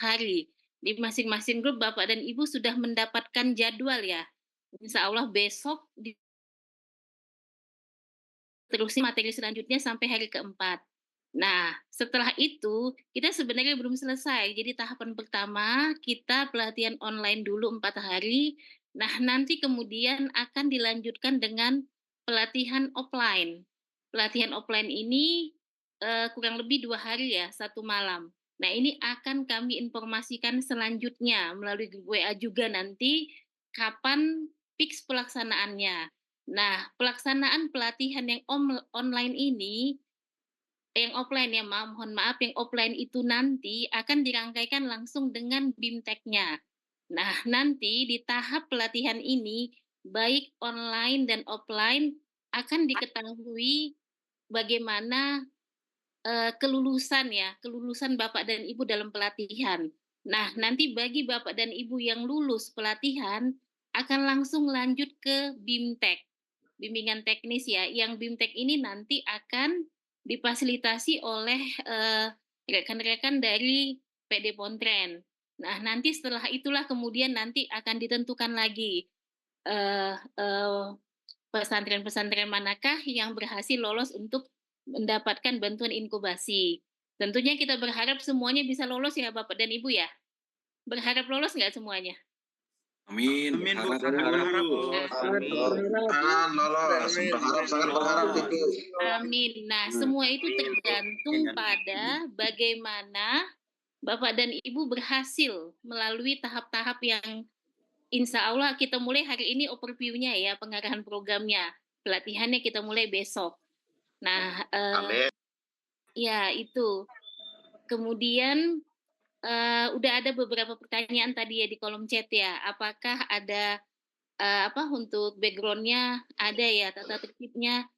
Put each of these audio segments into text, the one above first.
hari. Di masing-masing grup Bapak dan Ibu sudah mendapatkan jadwal ya. Insya Allah besok diterusin materi selanjutnya sampai hari keempat. Nah, setelah itu kita sebenarnya belum selesai. Jadi tahapan pertama kita pelatihan online dulu 4 hari. Nah, nanti kemudian akan dilanjutkan dengan pelatihan offline. Pelatihan offline ini kurang lebih 2 hari ya, 1 malam. Nah, ini akan kami informasikan selanjutnya melalui grup WA juga nanti kapan fix pelaksanaannya. Nah, pelaksanaan pelatihan yang online ini yang offline ya, mohon maaf, yang offline itu nanti akan dirangkaikan langsung dengan BIMTEK-nya. Nah, nanti di tahap pelatihan ini, baik online dan offline, akan diketahui bagaimana kelulusan ya, kelulusan Bapak dan Ibu dalam pelatihan. Nah, nanti bagi Bapak dan Ibu yang lulus pelatihan, akan langsung lanjut ke BIMTEK, bimbingan teknis ya, yang BIMTEK ini nanti akan difasilitasi oleh rekan-rekan dari PD Pontren. Nah, nanti setelah itulah kemudian nanti akan ditentukan lagi eh, eh, pesantren-pesantren manakah yang berhasil lolos untuk mendapatkan bantuan inkubasi. Tentunya kita berharap semuanya bisa lolos ya Bapak dan Ibu ya. Berharap lolos nggak semuanya? Amin, Amin, Bu. berharap, Sangat berharap, Bu. Berharap lolos, berharap sangat berharap itu. Amin. Nah, semua itu tergantung pada bagaimana Bapak dan Ibu berhasil melalui tahap-tahap yang insya Allah kita mulai hari ini overview-nya ya, pengarahan programnya. Pelatihannya kita mulai besok. Nah, Amin. ya itu. Kemudian udah ada beberapa pertanyaan tadi ya di kolom chat ya. Apakah ada apa untuk background-nya ada ya tata tertibnya?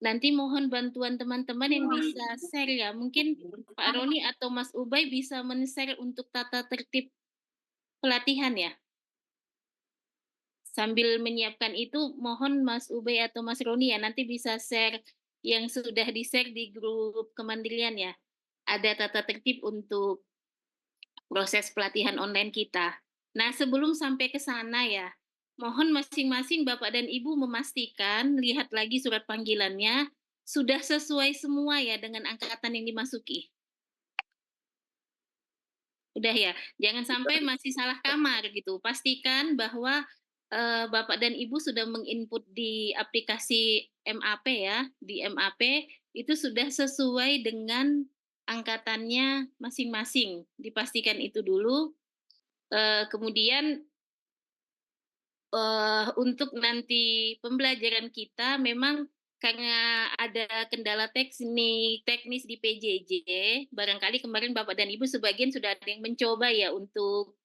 Nanti mohon bantuan teman-teman yang bisa share ya. Mungkin Pak Roni atau Mas Ubay bisa men-share untuk tata tertib pelatihan ya. Sambil menyiapkan itu, mohon Mas Ubay atau Mas Roni ya nanti bisa share yang sudah di-share di grup Kemandirian ya. Ada tata tertib untuk proses pelatihan online kita. Nah, sebelum sampai ke sana ya, mohon masing-masing Bapak dan Ibu memastikan lihat lagi surat panggilannya sudah sesuai semua ya dengan angkatan yang dimasuki. Udah ya, jangan sampai masih salah kamar gitu. Pastikan bahwa Bapak dan Ibu sudah menginput di aplikasi MAP ya, di MAP itu sudah sesuai dengan angkatannya masing-masing. Dipastikan itu dulu. Kemudian untuk nanti pembelajaran kita memang karena ada kendala teknis di PJJ, barangkali kemarin Bapak dan Ibu sebagian sudah ada yang mencoba ya untuk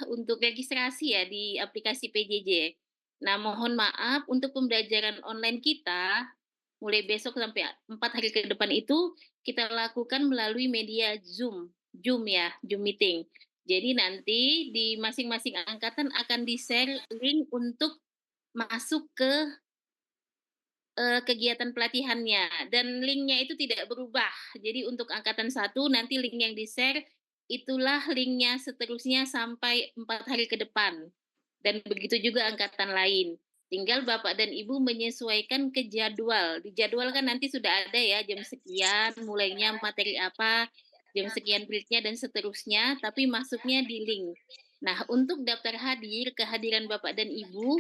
untuk registrasi ya di aplikasi PJJ. Nah, mohon maaf untuk pembelajaran online kita mulai besok sampai 4 hari ke depan itu kita lakukan melalui media Zoom ya, Zoom meeting. Jadi nanti di masing-masing angkatan akan di-share link untuk masuk ke kegiatan pelatihannya dan linknya itu tidak berubah. Jadi untuk angkatan 1 nanti link yang di-share itulah linknya seterusnya sampai 4 hari ke depan. Dan begitu juga angkatan lain. Tinggal Bapak dan Ibu menyesuaikan ke jadwal. Di jadwal kan nanti sudah ada ya jam sekian mulainya materi apa, jam sekian breaknya dan seterusnya, tapi masuknya di link. Nah, untuk daftar hadir, kehadiran Bapak dan Ibu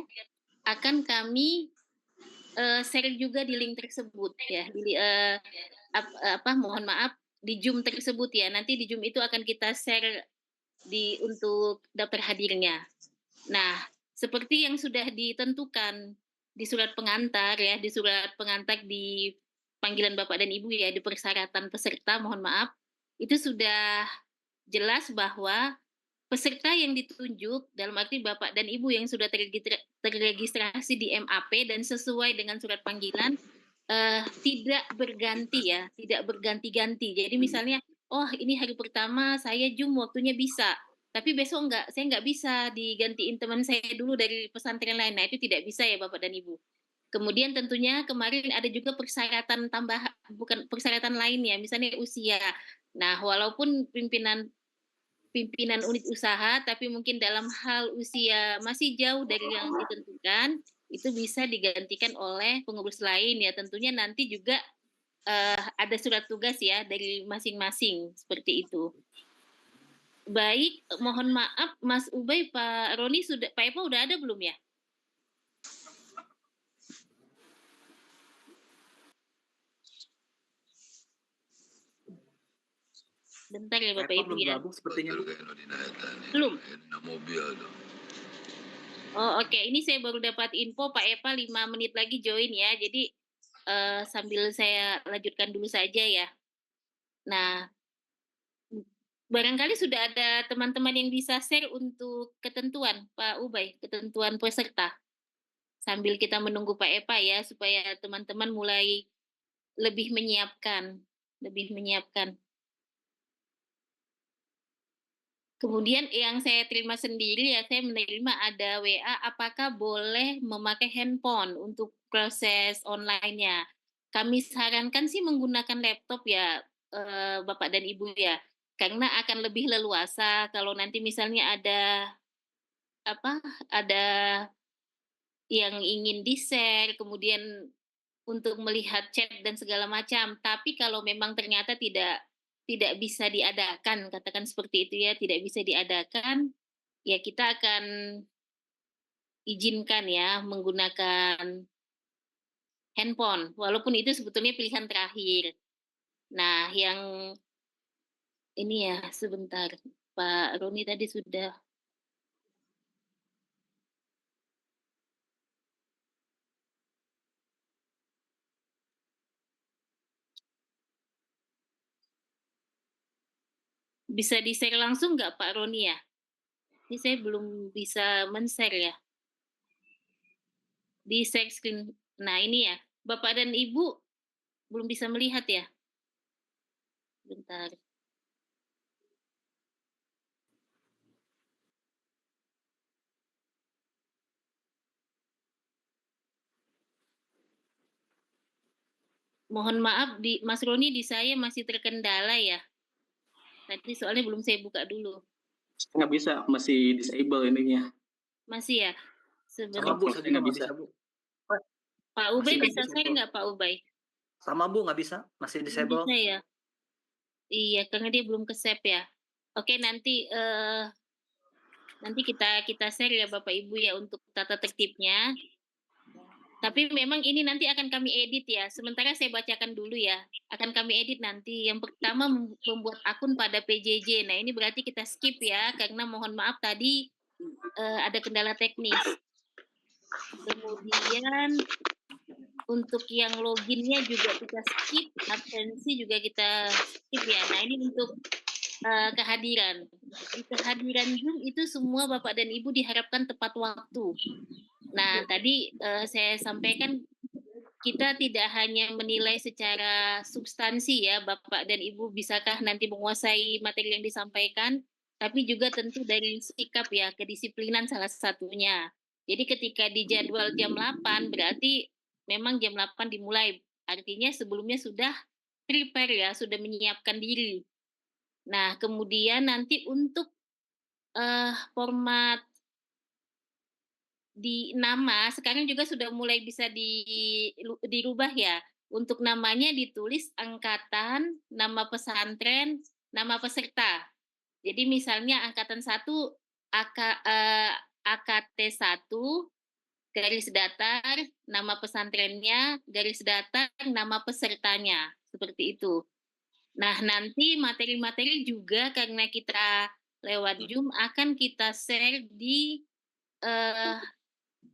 akan kami share juga di link tersebut ya, mohon maaf di Zoom tersebut ya. Nanti di Zoom itu akan kita share untuk daftar hadirnya. Nah, seperti yang sudah ditentukan di surat pengantar ya, di surat pengantar di panggilan Bapak dan Ibu ya, di persyaratan peserta mohon maaf, itu sudah jelas bahwa peserta yang ditunjuk dalam arti Bapak dan Ibu yang sudah terregistrasi di MAP dan sesuai dengan surat panggilan tidak berganti ya, tidak berganti-ganti. Jadi misalnya, oh ini hari pertama saya Zoom waktunya bisa, tapi besok enggak, saya enggak bisa digantiin teman saya dulu dari pesantren lain. Nah itu tidak bisa ya Bapak dan Ibu. Kemudian tentunya kemarin ada juga persyaratan tambahan, bukan persyaratan lain ya, misalnya usia. Nah walaupun pimpinan pimpinan unit usaha, tapi mungkin dalam hal usia masih jauh dari yang ditentukan, itu bisa digantikan oleh pengurus lain ya, tentunya nanti juga, ada surat tugas ya dari masing-masing, seperti itu. Baik, mohon maaf Mas Ubay, Pak Roni sudah Pak Eva udah ada belum ya? Bentar ya Bapak Eva Ibu belum ya. gabung sepertinya, Bu. Belum? Oh, oke, ini saya baru dapat info Pak Eva 5 menit lagi join ya. Jadi, sambil saya lanjutkan dulu saja ya. Nah, barangkali sudah ada teman-teman yang bisa share untuk ketentuan Pak Ubay, ketentuan peserta. Sambil kita menunggu Pak Eva ya, supaya teman-teman mulai lebih menyiapkan lebih menyiapkan. Kemudian yang saya terima sendiri ya, saya menerima ada WA, apakah boleh memakai handphone untuk proses online-nya? Kami sarankan sih menggunakan laptop ya, Bapak dan Ibu ya, karena akan lebih leluasa kalau nanti misalnya apa, ada yang ingin di-share, kemudian untuk melihat chat dan segala macam. Tapi kalau memang ternyata tidak bisa diadakan, katakan seperti itu ya, tidak bisa diadakan, ya kita akan izinkan ya menggunakan handphone, walaupun itu sebetulnya pilihan terakhir. Nah, yang ini ya, sebentar, Pak Roni tadi sudah bisa di-share langsung nggak Pak Roni ya? Ini saya belum bisa men-share ya. Di-share screen. Nah, ini ya, Bapak dan Ibu belum bisa melihat ya? Bentar. Mohon maaf Mas Roni di saya masih terkendala ya. Tadi soalnya belum saya buka dulu. Nggak bisa, masih disable ininya. Masih ya? Sama Sebentar. Bu, saya juga nggak bisa Bu. Pak Ubay Masih bisa disable. share nggak Pak Ubay? Sama Bu, nggak bisa, masih Belum disable. bisa ya? Iya, karena dia belum ke-save ya. Oke, nanti kita share ya Bapak Ibu ya untuk tata tertibnya. Tapi memang ini nanti akan kami edit ya. Sementara saya bacakan dulu ya. Akan kami edit nanti. Yang pertama membuat akun pada PJJ. Nah, ini berarti kita skip ya karena mohon maaf tadi ada kendala teknis. Kemudian untuk yang loginnya juga kita skip, absensi juga kita skip ya. Nah, ini untuk kehadiran. Di kehadiran Zoom itu semua Bapak dan Ibu diharapkan tepat waktu. Nah, tadi saya sampaikan kita tidak hanya menilai secara substansi ya, Bapak dan Ibu bisakah nanti menguasai materi yang disampaikan, tapi juga tentu dari sikap ya, kedisiplinan salah satunya. Jadi ketika di jadwal jam 8 berarti memang jam 8 dimulai. Artinya sebelumnya sudah prepare ya, sudah menyiapkan diri. Nah, kemudian nanti untuk format di nama sekarang juga sudah mulai bisa dirubah ya. Untuk namanya ditulis angkatan, nama pesantren, nama peserta. Jadi misalnya angkatan 1 AKT 1 garis datar nama pesantrennya, garis datar nama pesertanya, seperti itu. Nah, nanti materi-materi juga karena kita lewat Zoom akan kita share di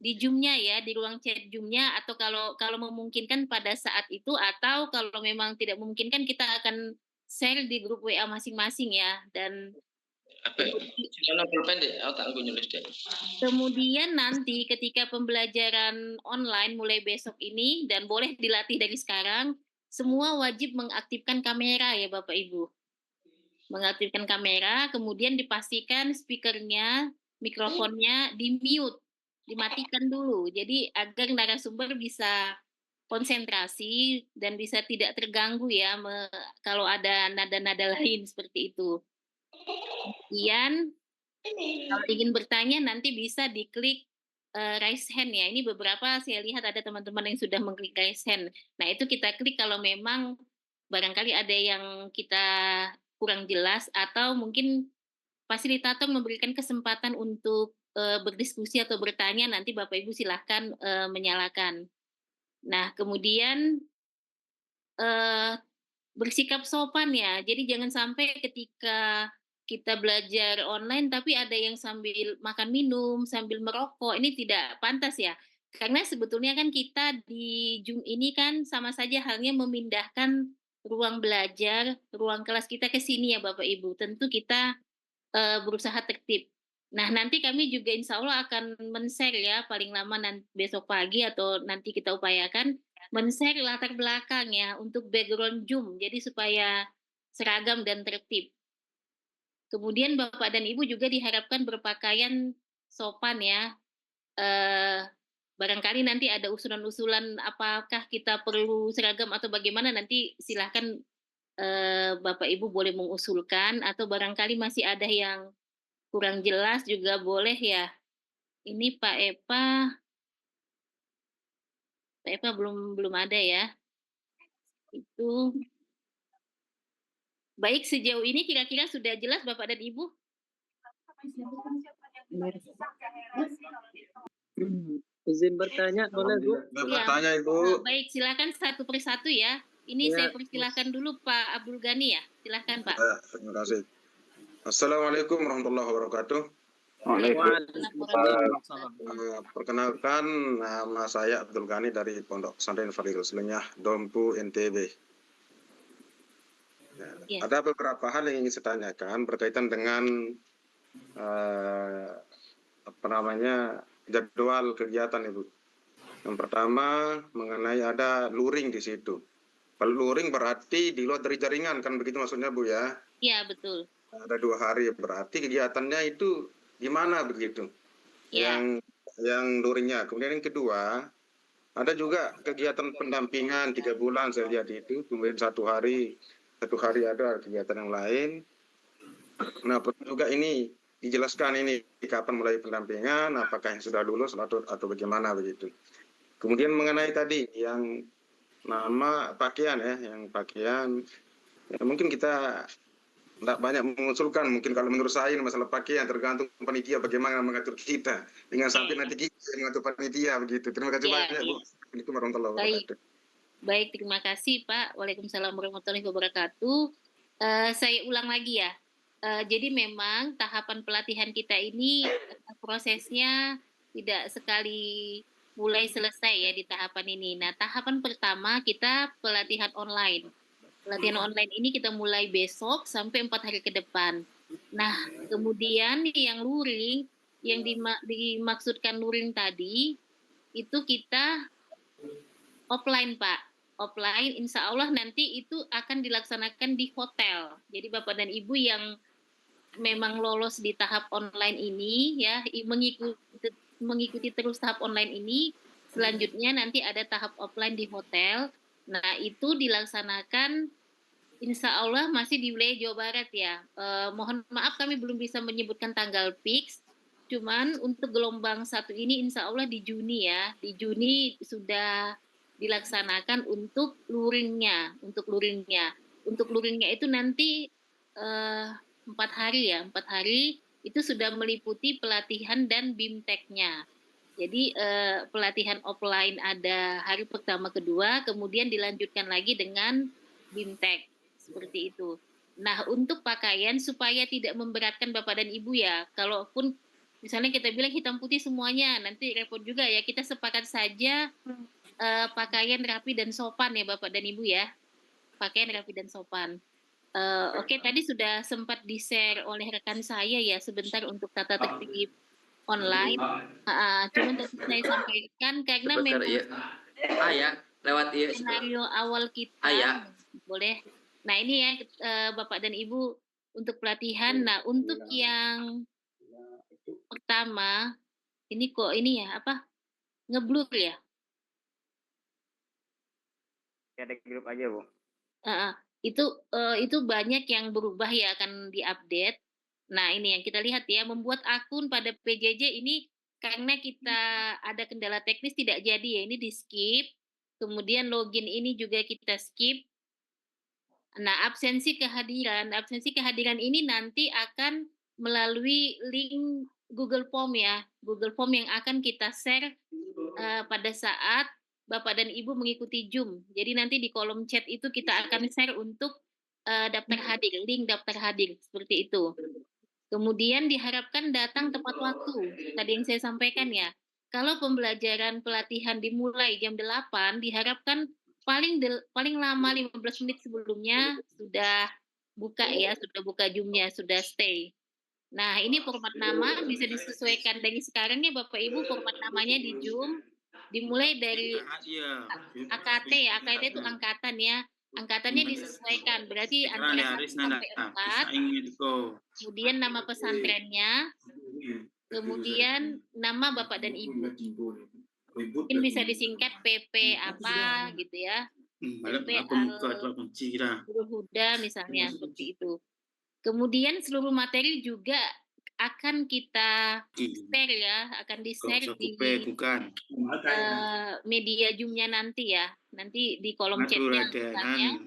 Zoom-nya ya, di ruang chat Zoom-nya atau kalau memungkinkan pada saat itu atau kalau memang tidak memungkinkan kita akan share di grup WA masing-masing ya dan kemudian nanti ketika pembelajaran online mulai besok ini dan boleh dilatih dari sekarang, semua wajib mengaktifkan kamera ya Bapak Ibu. Mengaktifkan kamera, kemudian dipastikan speakernya, mikrofonnya di-mute, dimatikan dulu. Jadi agar narasumber bisa konsentrasi dan bisa tidak terganggu ya kalau ada nada-nada lain seperti itu. Kemudian kalau ingin bertanya nanti bisa diklik, raise hand ya. Ini beberapa saya lihat ada teman-teman yang sudah mengklik raise hand. Nah, itu kita klik kalau memang barangkali ada yang kita kurang jelas atau mungkin fasilitator memberikan kesempatan untuk, berdiskusi atau bertanya, nanti Bapak Ibu silahkan, menyalakan. Nah, kemudian, eee, bersikap sopan ya. Jadi jangan sampai ketika kita belajar online tapi ada yang sambil makan minum, sambil merokok, ini tidak pantas ya. Karena sebetulnya kan kita di Zoom ini kan sama saja halnya memindahkan ruang belajar, ruang kelas kita ke sini ya Bapak Ibu. Tentu kita berusaha tertib. Nah, nanti kami juga insya Allah akan men-share ya, paling lama besok pagi atau nanti kita upayakan men-share latar belakang ya, untuk background Zoom, jadi supaya seragam dan tertib. Kemudian Bapak dan Ibu juga diharapkan berpakaian sopan ya, eee, barangkali nanti ada usulan-usulan apakah kita perlu seragam atau bagaimana, nanti silahkan, Bapak Ibu boleh mengusulkan atau barangkali masih ada yang kurang jelas juga boleh ya. Ini Pak Epa belum belum ada ya. Itu. Baik, sejauh ini kira-kira sudah jelas Bapak dan Ibu? Izin bertanya boleh, Bu? Mau Iya. bertanya Ibu. Baik, silakan satu persatu ya. Ini Ya. saya persilahkan dulu Pak Abdul Ghani ya. Silakan Pak. Ya, terima kasih. Assalamualaikum warahmatullahi wabarakatuh. Waalaikumsalam. Perkenalkan, nama saya Abdul Ghani dari Pondok Pesantren Fadhilus Lenyah, Dompu, NTB. Ya. Ada beberapa hal yang ingin saya tanyakan berkaitan dengan jadwal kegiatan Ibu. Yang pertama mengenai ada luring di situ. Kalau luring berarti di luar dari jaringan, kan begitu maksudnya Bu ya? Iya, betul. Ada 2 hari, berarti kegiatannya itu gimana begitu? Ya. Yang luringnya. Kemudian yang kedua, ada juga kegiatan pendampingan 3 bulan saya lihat itu, kemudian satu hari ada kegiatan yang lain. Nah, perlu juga ini dijelaskan ini kapan mulai pendampingan, apakah yang sudah lulus atau bagaimana begitu. Kemudian mengenai tadi yang nama pakaian ya, yang pakaian ya mungkin kita tidak banyak mengusulkan, mungkin kalau menurut saya masalah pakaian tergantung panitia bagaimana mengatur kita, dengan sampai nanti kita yang mengatur panitia begitu. Terima kasih banyak Bu. Assalamualaikum warahmatullahi wabarakatuh. Baik, terima kasih Pak. Waalaikumsalam warahmatullahi wabarakatuh. Saya ulang lagi ya. Jadi memang tahapan pelatihan kita ini prosesnya tidak sekali mulai selesai ya di tahapan ini. Nah, tahapan pertama kita pelatihan online. Pelatihan online ini kita mulai besok sampai 4 hari ke depan. Nah, kemudian yang luring, yang dimaksudkan luring tadi, itu kita offline Pak. Offline insya Allah nanti itu akan dilaksanakan di hotel. Jadi Bapak dan Ibu yang memang lolos di tahap online ini ya, mengikuti terus tahap online ini, selanjutnya nanti ada tahap offline di hotel. Nah, itu dilaksanakan insya Allah masih di wilayah Jawa Barat ya. Mohon maaf kami belum bisa menyebutkan tanggal fix, cuman untuk gelombang 1 ini insya Allah di Juni ya. Di Juni sudah dilaksanakan untuk luringnya. Untuk luringnya itu nanti 4 hari ya, 4 hari itu sudah meliputi pelatihan dan BIMTEK-nya. Jadi pelatihan offline ada hari pertama, kedua, kemudian dilanjutkan lagi dengan BIMTEK, seperti itu. Nah, untuk pakaian supaya tidak memberatkan Bapak dan Ibu ya, kalaupun misalnya kita bilang hitam putih semuanya, nanti repot juga ya, kita sepakat saja pakaian rapi dan sopan ya Bapak dan Ibu ya, pakaian rapi dan sopan. Oke, tadi sudah sempat di-share oleh rekan saya ya sebentar untuk tata tertib online. Cuman tadi saya sampaikan karena memang lewat skenario awal kita boleh. Nah ini ya Bapak dan Ibu untuk pelatihan. Nah untuk yang pertama ini kok ini ya apa ngeblur ya? Ada grup aja Bu. Itu banyak yang berubah ya akan diupdate. Nah, ini yang kita lihat ya, membuat akun pada PJJ ini karena kita ada kendala teknis tidak jadi ya, ini di-skip, kemudian login ini juga kita skip. Nah, absensi kehadiran ini nanti akan melalui link Google Form ya, Google Form yang akan kita share, pada saat Bapak dan Ibu mengikuti Zoom. Jadi nanti di kolom chat itu kita akan share untuk, daftar hadir, link daftar hadir, seperti itu. Kemudian diharapkan datang tepat waktu, tadi yang saya sampaikan ya. Kalau pembelajaran pelatihan dimulai jam 8, diharapkan paling lama 15 menit sebelumnya sudah buka ya, sudah buka Zoom-nya, sudah stay. Nah, ini format nama bisa disesuaikan dari sekarang ya Bapak Ibu, format namanya di Zoom dimulai dari AKT ya, AKT itu angkatan ya. Angkatannya disesuaikan, berarti antara 1 sampai 4, kemudian nama pesantrennya, kemudian nama Bapak dan Ibu. Mungkin bisa disingkat PP apa gitu ya, PP Nurul Huda misalnya, seperti itu. Kemudian seluruh materi juga akan kita share ya, akan di-share di media Zoom-nya nanti ya. Nanti di kolom chat-nya linknya.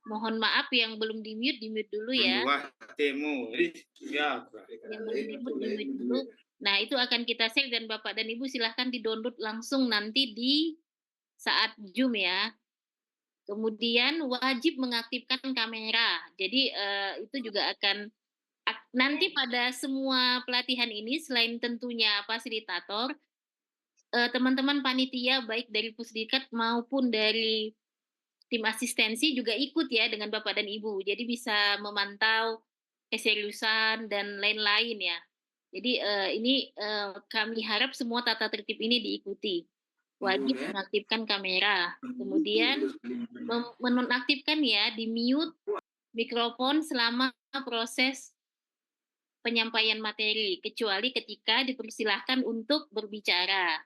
Mohon maaf yang belum di-mute dulu ya. Yang belum di-mute dulu. Nah, itu akan kita share dan Bapak dan Ibu silahkan di-download langsung nanti di saat Zoom ya. Kemudian wajib mengaktifkan kamera. Jadi, itu juga akan nanti pada semua pelatihan ini selain tentunya fasilitator, teman-teman panitia baik dari Pusdikat maupun dari tim asistensi juga ikut ya dengan Bapak dan Ibu. Jadi bisa memantau keseriusan dan lain-lain ya. Jadi, ini, kami harap semua tata tertib ini diikuti. Wajib mengaktifkan kamera, kemudian menonaktifkan ya, di-mute mikrofon selama proses penyampaian materi, kecuali ketika dipersilahkan untuk berbicara.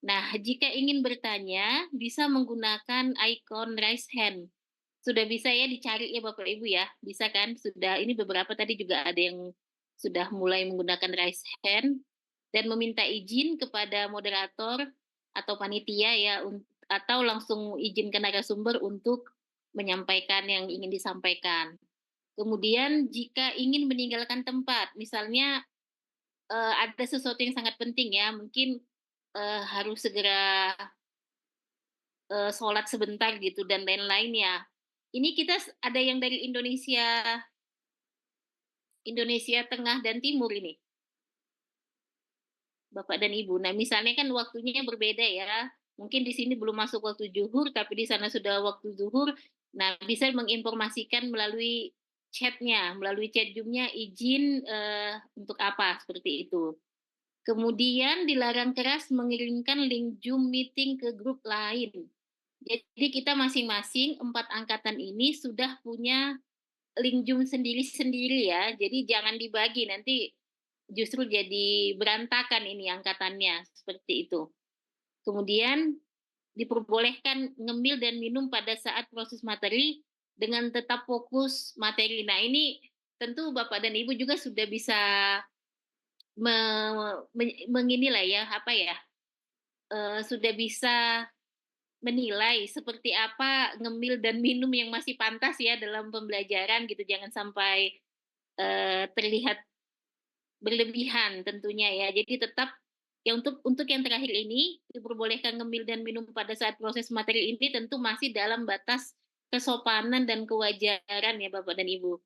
Nah, jika ingin bertanya, bisa menggunakan ikon raise hand. Sudah bisa ya dicari ya Bapak Ibu ya, bisa kan? Sudah, ini beberapa tadi juga ada yang sudah mulai menggunakan raise hand dan meminta izin kepada moderator atau panitia ya, atau langsung izin ke narasumber untuk menyampaikan yang ingin disampaikan. Kemudian jika ingin meninggalkan tempat, misalnya, ada sesuatu yang sangat penting ya, mungkin, harus segera, sholat sebentar gitu dan lain-lain ya. Ini kita ada yang dari Indonesia Tengah dan Timur ini, Bapak dan Ibu. Nah, misalnya kan waktunya berbeda ya, mungkin di sini belum masuk waktu zuhur, tapi di sana sudah waktu zuhur. Nah, bisa menginformasikan melalui chat-nya, melalui chat Zoom-nya izin, untuk apa, seperti itu. Kemudian dilarang keras mengirimkan link Zoom meeting ke grup lain. Jadi kita masing-masing 4 angkatan ini sudah punya link Zoom sendiri-sendiri ya, jadi jangan dibagi, nanti justru jadi berantakan ini angkatannya, seperti itu. Kemudian diperbolehkan ngemil dan minum pada saat proses materi dengan tetap fokus materi. Nah, ini tentu Bapak dan Ibu juga sudah bisa me me menginilah ya, apa ya, sudah bisa menilai seperti apa ngemil dan minum yang masih pantas ya dalam pembelajaran gitu, jangan sampai, terlihat berlebihan tentunya ya. Jadi tetap ya untuk yang terakhir ini, diperbolehkan ngemil dan minum pada saat proses materi ini tentu masih dalam batas kesopanan dan kewajaran ya Bapak dan Ibu.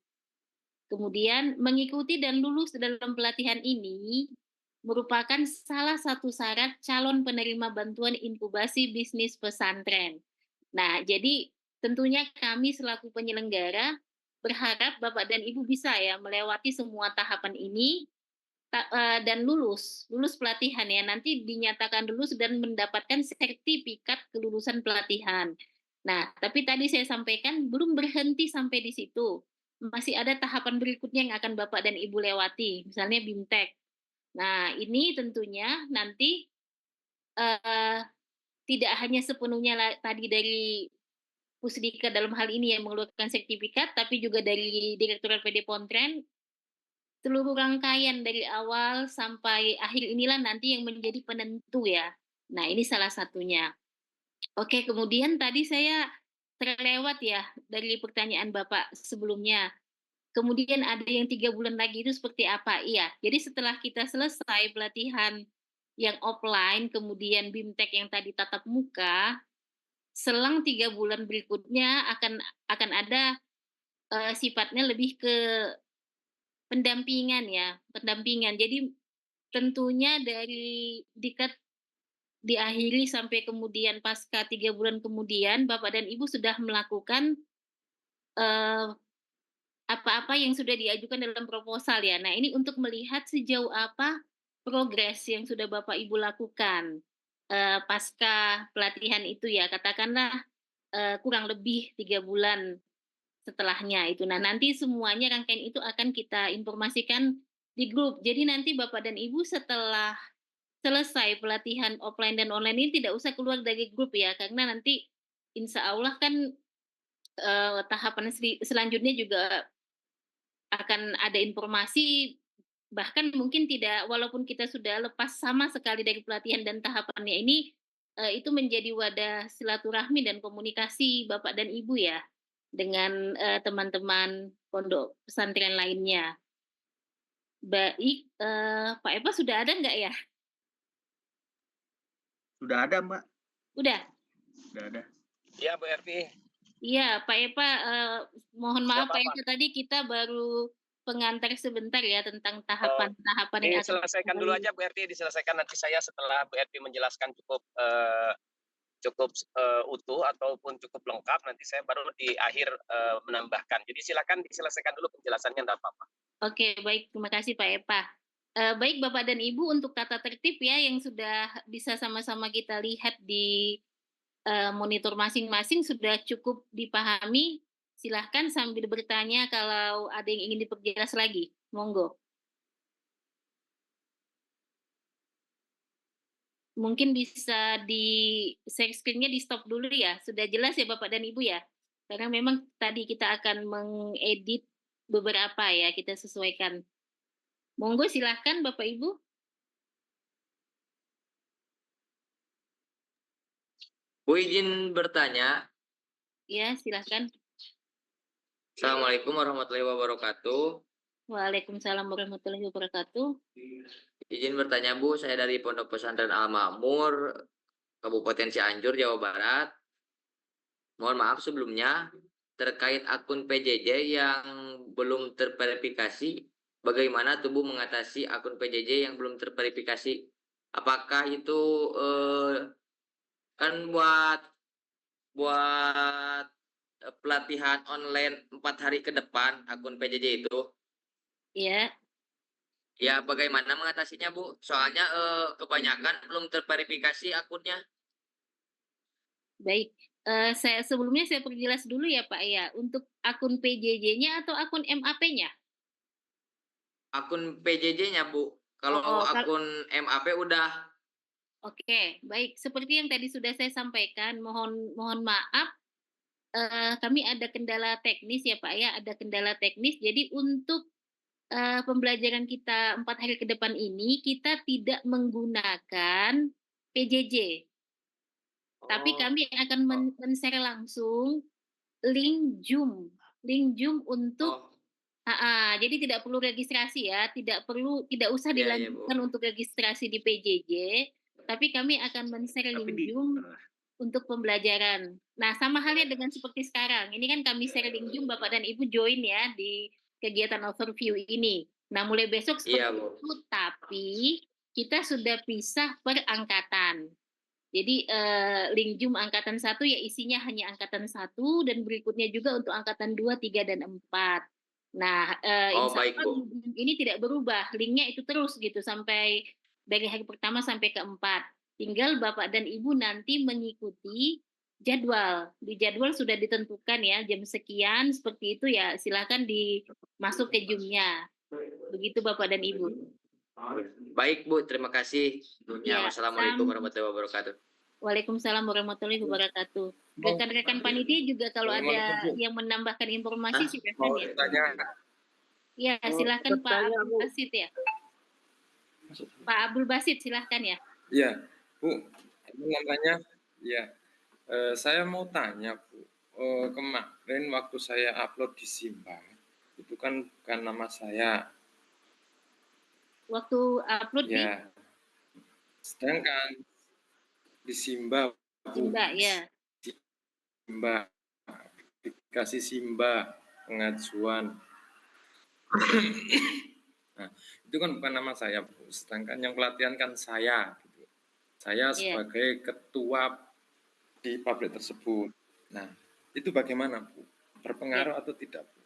Kemudian mengikuti dan lulus dalam pelatihan ini merupakan salah satu syarat calon penerima bantuan inkubasi bisnis pesantren. Nah, jadi tentunya kami selaku penyelenggara berharap Bapak dan Ibu bisa ya melewati semua tahapan ini dan lulus pelatihan ya, nanti dinyatakan lulus dan mendapatkan sertifikat kelulusan pelatihan. Nah, tapi tadi saya sampaikan belum berhenti sampai di situ. Masih ada tahapan berikutnya yang akan Bapak dan Ibu lewati, misalnya BIMTEK. Nah, ini tentunya nanti, eee, tidak hanya sepenuhnya tadi dari Pusdikes dalam hal ini yang mengeluarkan sertifikat, tapi juga dari Direktorat PD Pontren seluruh rangkaian dari awal sampai akhir inilah nanti yang menjadi penentu ya. Nah, ini salah satunya. Oke, kemudian tadi saya terlewat ya dari pertanyaan Bapak sebelumnya. Kemudian ada yang 3 bulan lagi itu seperti apa? Iya, jadi setelah kita selesai pelatihan yang offline, kemudian BIMTEK yang tadi tatap muka, selang 3 bulan berikutnya akan ada, sifatnya lebih ke pendampingan ya, pendampingan. Jadi tentunya dari diakhiri sampai kemudian pasca 3 bulan kemudian, Bapak dan Ibu sudah melakukan, eee, apa-apa yang sudah diajukan dalam proposal ya. Nah, ini untuk melihat sejauh apa progres yang sudah Bapak Ibu lakukan, pasca pelatihan itu ya, katakanlah, kurang lebih 3 bulan setelahnya itu. Nah, nanti semuanya rangkaian itu akan kita informasikan di grup. Jadi nanti Bapak dan Ibu setelah selesai pelatihan offline dan online ini tidak usah keluar dari grup ya, karena nanti insya Allah kan, tahapan selanjutnya juga akan ada informasi, bahkan mungkin tidak walaupun kita sudah lepas sama sekali dari pelatihan dan tahapannya ini, itu menjadi wadah silaturahmi dan komunikasi Bapak dan Ibu ya, dengan, teman-teman pondok pesantren lainnya. Baik, Pak Eva sudah ada nggak ya? Sudah ada, Mbak. Udah? Sudah ada. Iya, Bu Ervi. Iya, Pak Eva, mohon maaf Pak Apa-apa. Eva tadi kita baru pengantar sebentar ya tentang tahapan-tahapan yang akan Diselesaikan dulu aja Bu Ervi, diselesaikan nanti saya setelah Bu Ervi menjelaskan cukup utuh ataupun cukup lengkap, nanti saya baru di akhir menambahkan. Jadi silakan diselesaikan dulu penjelasannya, enggak apa-apa. Oke, baik. Terima kasih Pak Eva. Baik Bapak dan Ibu untuk tata tertib ya yang sudah bisa sama-sama kita lihat di, monitor masing-masing sudah cukup dipahami. Silahkan sambil bertanya kalau ada yang ingin diperjelas lagi, monggo. Mungkin bisa share screen-nya di-stop dulu ya? Sudah jelas ya Bapak dan Ibu ya? Karena memang tadi kita akan mengedit beberapa ya, kita sesuaikan. Monggo silahkan Bapak Ibu. Bu izin bertanya. Ya, silahkan. Assalamualaikum warahmatullahi wabarakatuh. Waalaikumsalam warahmatullahi wabarakatuh. Izin bertanya Bu, saya dari Pondok Pesantren Al Makmur, Kabupaten Cianjur, Jawa Barat. Mohon maaf sebelumnya, terkait akun PJJ yang belum terverifikasi, bagaimana Tubuh mengatasi akun PJJ yang belum terverifikasi? Apakah itu kan buat pelatihan online 4 hari ke depan akun PJJ itu? Ya, Ya, bagaimana mengatasinya, Bu? Soalnya kebanyakan belum terverifikasi akunnya. baik. Sebelumnya saya perjelas dulu ya Pak ya, untuk akun PJJ-nya atau akun MAP-nya? Akun PJJ-nya, Bu. Kalau Oh, akun MAP udah. Oke, baik. Seperti yang tadi sudah saya sampaikan, mohon maaf, kami ada kendala teknis ya Pak ya, ada kendala teknis. Jadi untuk, pembelajaran kita 4 hari ke depan ini, kita tidak menggunakan PJJ. Tapi kami akan men-share langsung link Zoom untuk jadi tidak perlu registrasi ya, tidak usah Iya, iya, dilanjutkan Bu. untuk registrasi di PJJ, tapi kami akan men-share link Zoom untuk pembelajaran. Nah, sama halnya dengan seperti sekarang, ini kan kami share link Zoom, Bapak dan Ibu join ya di kegiatan overview ini. Nah, mulai besok Iya, seperti Bu. itu, tapi kita sudah pisah per angkatan. Jadi, link Zoom angkatan 1 ya isinya hanya angkatan 1 dan berikutnya juga untuk angkatan 2, 3, dan 4. Nah, Oh, insya baik, Allah Bu. ini tidak berubah, linknya itu terus gitu sampai dari hari pertama sampai ke-4. Tinggal Bapak dan Ibu nanti mengikuti jadwal. Di jadwal sudah ditentukan ya, jam sekian seperti itu ya, silakan masuk ke Zoom-nya. Begitu Bapak dan Ibu. Baik, Bu. Terima kasih. Ya, Wassalamualaikum warahmatullahi wabarakatuh. Waalaikumsalam warahmatullahi wabarakatuh. Rekan-rekan panitia juga kalau ada yang menambahkan informasi silakan ya. Ya, silakan Pak bertanya, Abdul Bu. Basit ya. Pak Abdul Basit silahkan ya. Ya, Bu, apa namanya? Ya, saya mau tanya, Bu. Kemarin waktu saya upload di Simba, itu kan bukan nama saya. Waktu upload di Ya, sedangkan di Simba, Bu, Simba ya. Simba, aplikasi Simba, pengajuan. Nah, itu kan bukan nama saya, Bu. Sedangkan yang pelatihan kan saya, gitu. Saya Iya. sebagai ketua di pabrik tersebut. Nah, itu bagaimana, Bu? Berpengaruh atau tidak, Bu?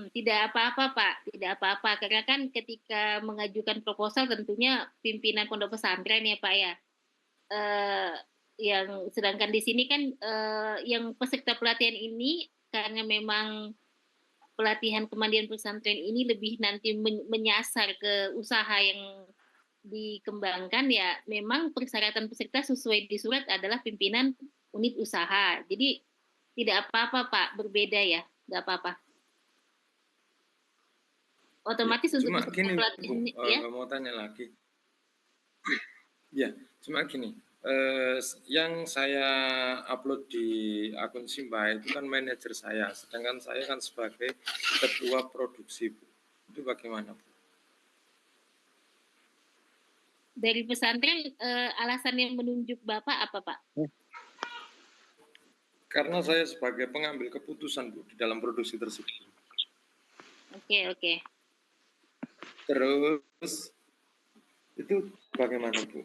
Tidak apa-apa Pak, tidak apa-apa. Karena kan ketika mengajukan proposal tentunya pimpinan pondok pesantren ya Pak ya. Yang sedangkan di sini kan yang peserta pelatihan ini karena memang pelatihan kemandirian pesantren ini lebih nanti menyasar ke usaha yang dikembangkan ya memang persyaratan peserta sesuai di surat adalah pimpinan unit usaha. Jadi tidak apa-apa Pak, berbeda ya, nggak apa-apa. Otomatis Ya, untuk cuma peserta gini, pelatihan Bu, ya. mau tanya lagi. Ya, cuma gini, yang saya upload di akun Simba itu kan manajer saya, sedangkan saya kan sebagai ketua produksi, Bu. Itu bagaimana, Bu? Dari pesantren alasan yang menunjuk Bapak apa Pak? Karena saya sebagai pengambil keputusan, Bu, di dalam produksi tersebut. Oke. Terus itu bagaimana, Bu?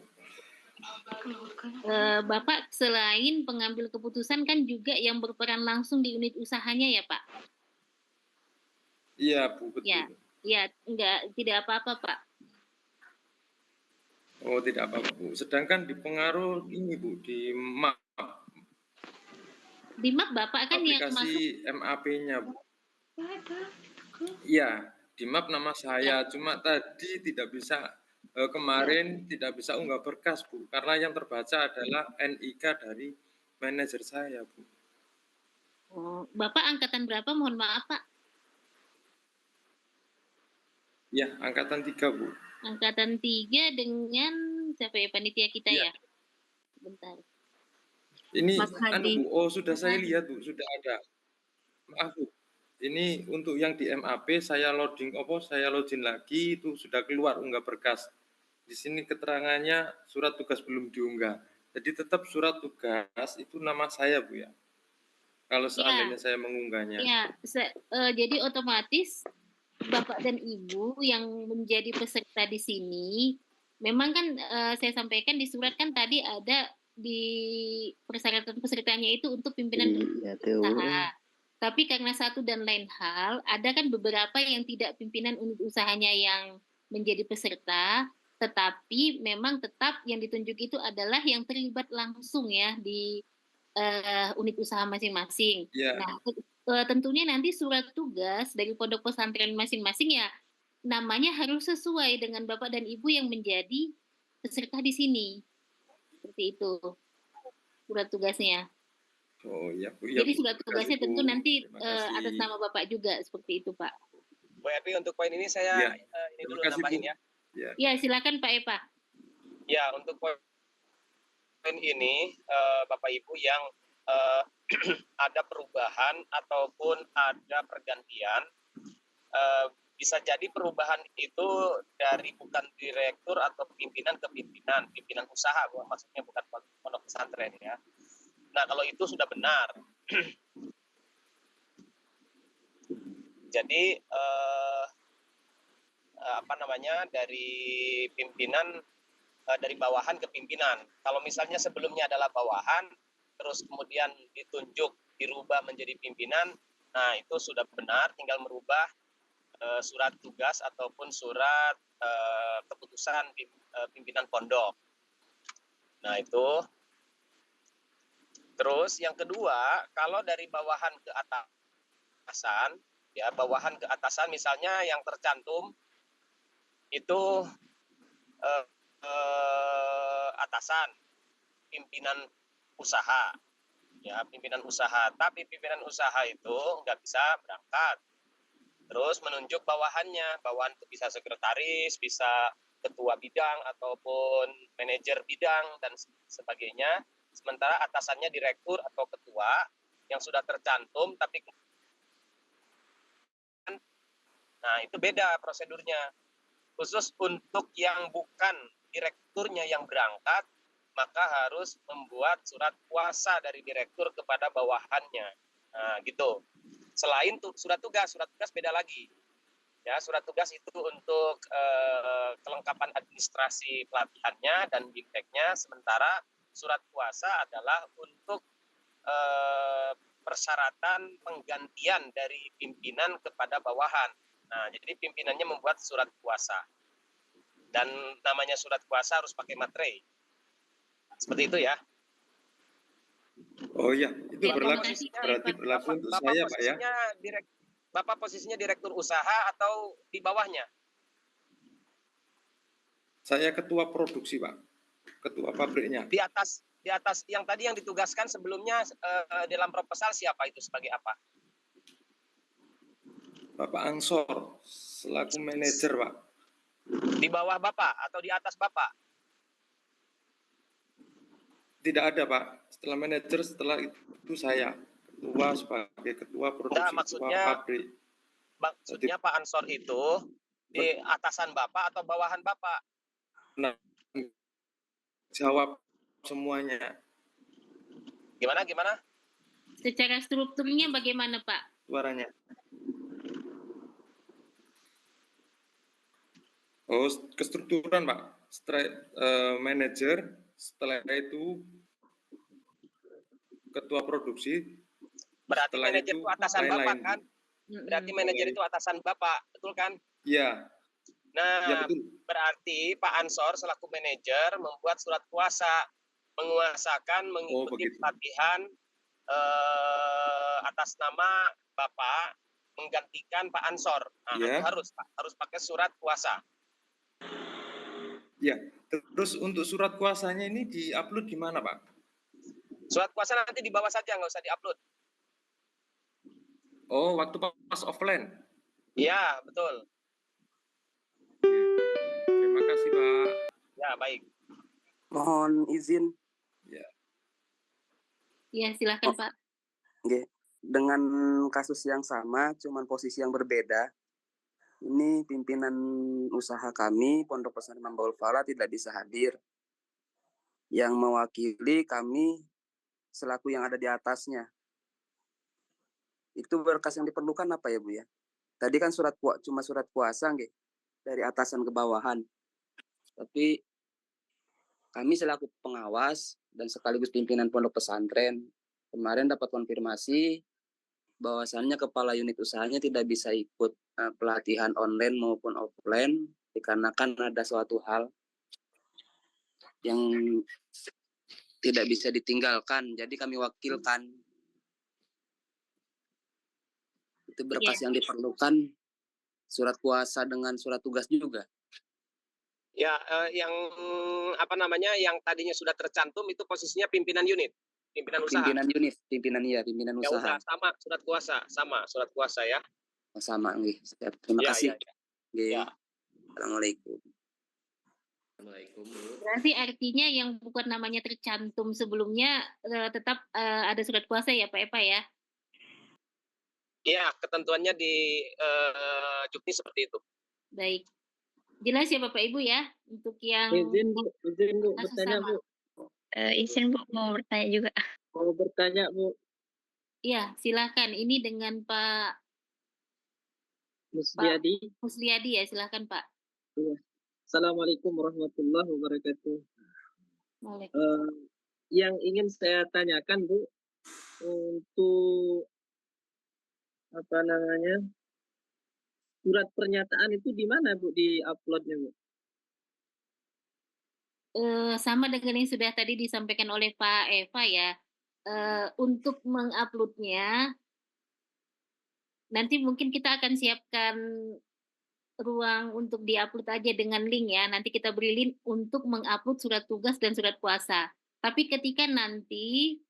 Bapak selain pengambil keputusan kan juga yang berperan langsung di unit usahanya ya Pak? Iya, Bu, betul. Ya, tidak apa-apa Pak. Oh, tidak apa-apa, Bu. Sedangkan di pengaruh ini, Bu, di MAP. Di MAP Bapak kan yang masuk. Aplikasi MAP-nya, Bu. Iya, di MAP nama saya. Cuma tadi tidak bisa, kemarin tidak bisa unggah berkas, Bu. Karena yang terbaca adalah NIK dari manajer saya, Bu. Oh, Bapak angkatan berapa? Mohon maaf Pak. Ya, angkatan 3, Bu. Angkatan 3 dengan siapa ya panitia kita ya? Bentar. Ini Mas Hadi. Bu, oh sudah saya lihat, Bu, sudah ada. Maaf, Bu. Ini untuk yang di MAP saya login lagi itu sudah keluar unggah berkas. Di sini keterangannya surat tugas belum diunggah. Jadi tetap surat tugas itu nama saya, Bu ya. Kalau seandainya saya mengunggahnya. Ya, jadi otomatis Bapak dan Ibu yang menjadi peserta di sini, memang kan saya sampaikan di surat kan tadi ada di persyaratan pesertanya itu untuk pimpinan usaha. Tapi karena satu dan lain hal, ada kan beberapa yang tidak pimpinan unit usahanya yang menjadi peserta, tetapi memang tetap yang ditunjuk itu adalah yang terlibat langsung ya di unit usaha masing-masing. Ya. Nah, tentunya nanti surat tugas dari pondok pesantren masing-masing ya namanya harus sesuai dengan Bapak dan Ibu yang menjadi peserta di sini. Seperti itu surat tugasnya. Oh iya, Bu. Ya, jadi surat tugasnya tentu nanti atas kasih. nama Bapak juga seperti itu Pak. Bu Epi, untuk poin ini saya ini dulu nambahin ya. Ya, silakan Pak Epa. Ya, untuk poin ini Bapak Ibu yang ada perubahan ataupun ada pergantian, bisa jadi perubahan itu dari bukan direktur atau pimpinan ke pimpinan usaha, maksudnya bukan pondok pesantren ya. Nah, kalau itu sudah benar. Jadi dari pimpinan dari bawahan ke pimpinan. Kalau misalnya sebelumnya adalah bawahan, terus kemudian ditunjuk, dirubah menjadi pimpinan, nah itu sudah benar, tinggal merubah surat tugas ataupun surat keputusan pimpinan pondok. Nah itu. Terus yang kedua, kalau dari bawahan ke atasan, ya bawahan ke atasan misalnya yang tercantum itu atasan, pimpinan usaha, ya pimpinan usaha. Tapi pimpinan usaha itu nggak bisa berangkat, Terus menunjuk bawahannya, bawahan itu bisa sekretaris, bisa ketua bidang ataupun manajer bidang dan sebagainya. Sementara atasannya direktur atau ketua yang sudah tercantum, tapi nah itu beda prosedurnya. Khusus untuk yang bukan direkturnya yang berangkat, maka harus membuat surat kuasa dari direktur kepada bawahannya. Nah, gitu. Selain surat tugas beda lagi. Ya, surat tugas itu untuk kelengkapan administrasi pelatihannya dan bimteknya, sementara surat kuasa adalah untuk persyaratan penggantian dari pimpinan kepada bawahan. Nah, jadi pimpinannya membuat surat kuasa. Dan namanya surat kuasa harus pakai materai. Seperti itu ya. Oh iya, itu Ya, terima berlaku, kasih, Pak berarti Irfan. berlaku untuk saya, Pak ya. Bapak posisinya direktur usaha atau di bawahnya? Saya ketua produksi, Pak. Ketua pabriknya. Di atas yang tadi yang ditugaskan sebelumnya dalam proposal siapa itu sebagai apa? Bapak Ansor selaku manajer, Pak. Di bawah Bapak atau di atas Bapak? Tidak ada, Pak. Setelah manajer, setelah itu saya ketua sebagai ketua produksi, Enggak, maksudnya, ketua pabrik. Maksudnya Pak Ansor itu di atasan Bapak atau bawahan Bapak? Nah, jawab semuanya. Gimana? Secara strukturnya bagaimana, Pak? Suaranya. Oh, kestrukturan, Pak. Manajer, setelah itu ketua produksi. Berarti setelah manajer itu atasan Bapak kan? Berarti manajer itu atasan Bapak, betul kan? Iya. Nah, Ya, betul. berarti Pak Ansor selaku manajer membuat surat kuasa, menguasakan mengikuti pelatihan atas nama Bapak menggantikan Pak Ansor. Nah, Ya. itu harus pakai surat kuasa. Ya, terus untuk surat kuasanya ini di-upload di mana, Pak? Surat kuasa nanti di bawah saja, nggak usah di-upload. Oh, waktu pas offline? Iya, betul. Terima kasih, Pak. Ya, baik. Mohon izin. Ya, silakan, Pak. Oke. Dengan kasus yang sama, cuman posisi yang berbeda. Ini pimpinan usaha kami, Pondok Pesantren Imam Baul Fala tidak bisa hadir. Yang mewakili kami selaku yang ada di atasnya. Itu berkas yang diperlukan apa ya, Bu ya? Tadi kan cuma surat kuasa nggih, dari atasan ke bawahan. Tapi kami selaku pengawas dan sekaligus pimpinan pondok pesantren kemarin dapat konfirmasi bahwasannya kepala unit usahanya tidak bisa ikut pelatihan online maupun offline dikarenakan ada suatu hal yang tidak bisa ditinggalkan. Jadi kami wakilkan. Itu berkas yang diperlukan surat kuasa dengan surat tugas juga. Ya, yang yang tadinya sudah tercantum itu posisinya pimpinan unit, pimpinan usaha. Pimpinan Ya usaha. udah, sama surat kuasa ya. Sama nggih. Terima kasih. Ya. Assalamualaikum. Assalamualaikum, Bu. Berarti artinya yang bukan namanya tercantum sebelumnya tetap ada surat kuasa ya, Pak Eva ya? Iya, ketentuannya di Jukni seperti itu. Baik. Jelas ya Bapak Ibu ya untuk yang Izin Bu, bertanya Bu. Izin Bu, mau bertanya juga. Mau bertanya Bu. Iya, silakan. Ini dengan Pak Musliadi ya, silakan Pak. Iya. Assalamualaikum warahmatullahi wabarakatuh. Yang ingin saya tanyakan Bu, untuk surat pernyataan itu di mana Bu di-uploadnya Bu? Sama dengan yang sudah tadi disampaikan oleh Pak Eva ya. Untuk menguploadnya nanti mungkin kita akan siapkan ruang untuk diupload aja dengan link ya. Nanti kita beri link untuk mengupload surat tugas dan surat kuasa. Tapi ketika nanti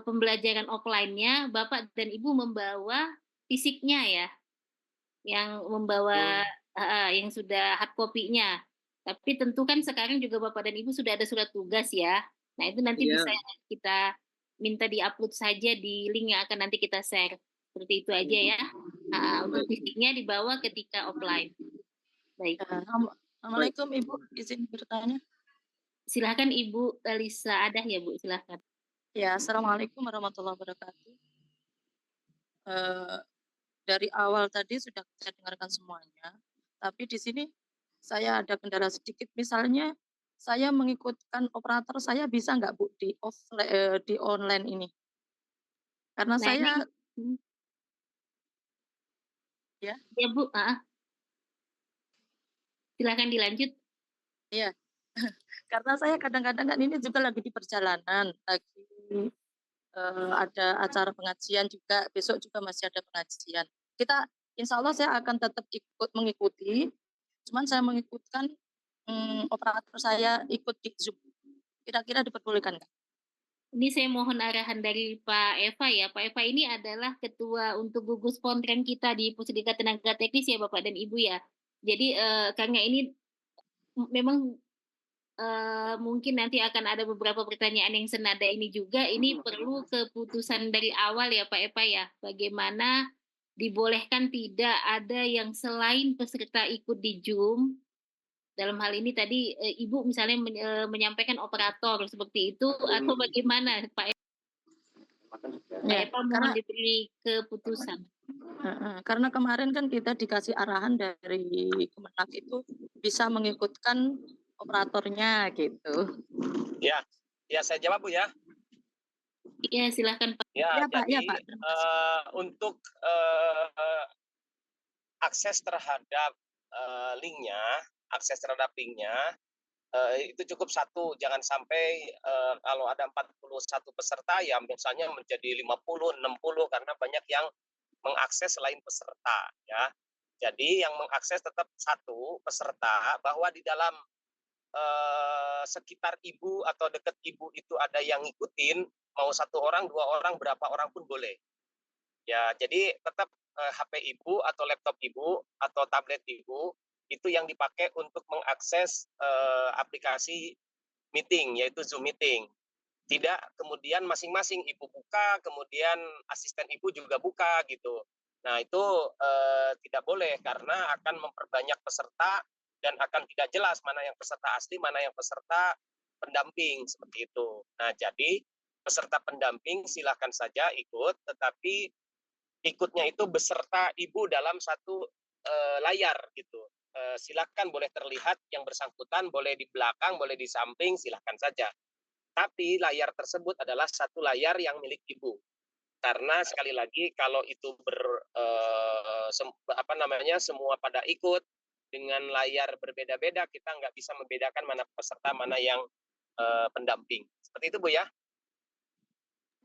pembelajaran offline-nya Bapak dan Ibu membawa fisiknya ya. yang membawa yang sudah hard copy-nya. Tapi tentu kan sekarang juga Bapak dan Ibu sudah ada surat tugas ya. Nah, itu nanti Iya. bisa kita minta di-upload saja di link yang akan nanti kita share. Seperti itu aja ya. Untuk fisiknya dibawa ketika offline. Baik. Assalamualaikum Ibu, izin bertanya. Silakan Ibu Lisa Adah ya Bu, silakan. Ya, Assalamualaikum warahmatullahi wabarakatuh. Dari awal tadi sudah saya dengarkan semuanya, tapi di sini saya ada kendala sedikit. Misalnya saya mengikutkan operator, saya bisa nggak Bu di online ini? Karena Nah, saya ini ya, ya Bu, silakan dilanjut. iya. Karena saya kadang-kadang kan ini juga lagi di perjalanan, lagi ada acara pengajian juga, besok juga masih ada pengajian. Insya Allah saya akan tetap mengikuti, cuman saya mengikutkan operator saya ikut di Zoom. Kira-kira diperbolehkan nggak? Ini saya mohon arahan dari Pak Eva ya. Pak Eva ini adalah ketua untuk gugus pontren kita di Pusdika Tenaga Teknis ya Bapak dan Ibu ya. Jadi karena ini memang mungkin nanti akan ada beberapa pertanyaan yang senada ini juga. Ini perlu keputusan dari awal ya Pak Eva ya. Bagaimana dibolehkan tidak ada yang selain peserta ikut di Zoom. Dalam hal ini tadi Ibu misalnya menyampaikan operator seperti itu atau bagaimana Pak Eva? Ya, Pak Eva mohon diberi keputusan. Karena kemarin kan kita dikasih arahan dari Kemenak itu bisa mengikutkan operatornya gitu. Ya, saya jawab Bu ya. Iya, silakan Pak. Ya, Pak. jadi Ya, Pak. untuk akses terhadap linknya, itu cukup satu. Jangan sampai kalau ada 41 peserta ya misalnya menjadi 50, 60 karena banyak yang mengakses selain peserta ya. Jadi yang mengakses tetap satu peserta, bahwa di dalam sekitar Ibu atau dekat Ibu itu ada yang ngikutin, mau 1 orang, 2 orang, berapa orang pun boleh. Ya, jadi tetap HP Ibu atau laptop Ibu atau tablet Ibu itu yang dipakai untuk mengakses aplikasi meeting, yaitu Zoom Meeting. Tidak kemudian masing-masing Ibu buka, kemudian asisten Ibu juga buka gitu. Nah, itu tidak boleh karena akan memperbanyak peserta dan akan tidak jelas mana yang peserta asli, mana yang peserta pendamping, seperti itu. Nah, jadi peserta pendamping silakan saja ikut, tetapi ikutnya itu beserta Ibu dalam satu layar gitu. Silakan boleh terlihat yang bersangkutan, boleh di belakang, boleh di samping, silakan saja. Tapi layar tersebut adalah satu layar yang milik Ibu. Karena sekali lagi kalau itu semua pada ikut dengan layar berbeda-beda, kita nggak bisa membedakan mana peserta, mana yang pendamping. Seperti itu Bu ya.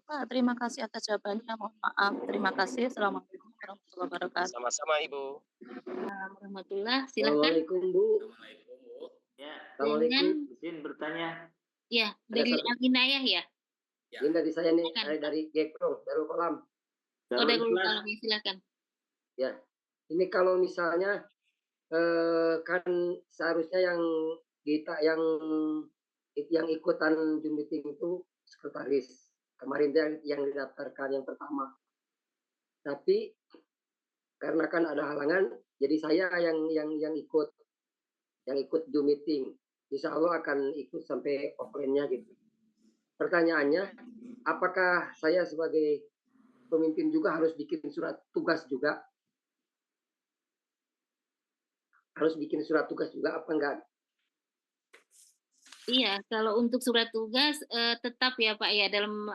Pak, terima kasih atas jawabannya. Mohon maaf. Terima kasih. Assalamualaikum warahmatullahi wabarakatuh. Sama-sama Ibu. Warahmatullah, silakan. Assalamualaikum Bu. Ya, Assalamualaikum. izin bertanya. Ya, dari Aminayah ya. Ini dari saya nih, dari Gekrong, Darul Kolam. Oh, Darul Kolam, silakan. Ya, ini kalau misalnya kan seharusnya yang ikutan Zoom meeting itu sekretaris. Kemarin yang didaftarkan yang pertama. Tapi karena kan ada halangan, jadi saya yang ikut Zoom meeting. Insya Allah akan ikut sampai offline-nya gitu. Pertanyaannya, apakah saya sebagai pemimpin juga harus bikin surat tugas juga? Harus bikin surat tugas juga apa enggak? Iya, kalau untuk surat tugas tetap ya Pak ya dalam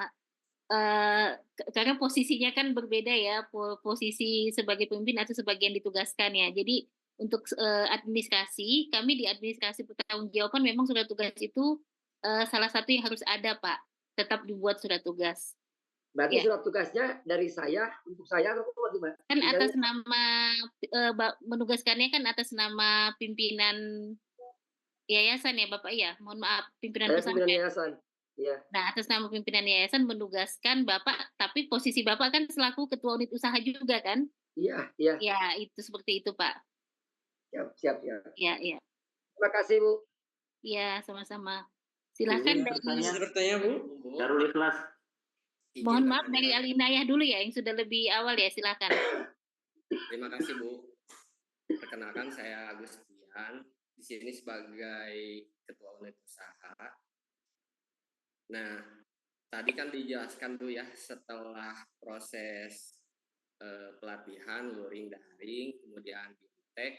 karena posisinya kan berbeda ya, posisi sebagai pemimpin atau sebagai yang ditugaskan ya. Jadi untuk administrasi, kami di administrasi pertanggungjawaban memang surat tugas itu salah satu yang harus ada Pak, tetap dibuat surat tugas. Berarti surat tugasnya dari saya, untuk saya atau bagaimana? Kan atas nama, menugaskannya kan atas nama pimpinan yayasan ya Bapak ya? Mohon maaf, pimpinan pesantren. Pimpinan yayasan. Ya. Nah, atas nama pimpinan yayasan menugaskan Bapak, tapi posisi Bapak kan selaku ketua unit usaha juga kan? Iya, iya. Ya, itu seperti itu, Pak. Siap, siap, siap. Iya, iya. Terima kasih, Bu. Iya, sama-sama. Ibu Silakan yang dari bertanya, Bisa bertanya, Bu? Darul Ikhlas. mohon Izin maaf dari bertanya. Alinayah dulu ya yang sudah lebih awal ya, silakan. Terima kasih, Bu. Perkenalkan saya Agus Dian, di sini sebagai Ketua Unit Usaha. Nah, tadi kan dijelaskan Bu ya, setelah proses pelatihan luring daring, kemudian biotek,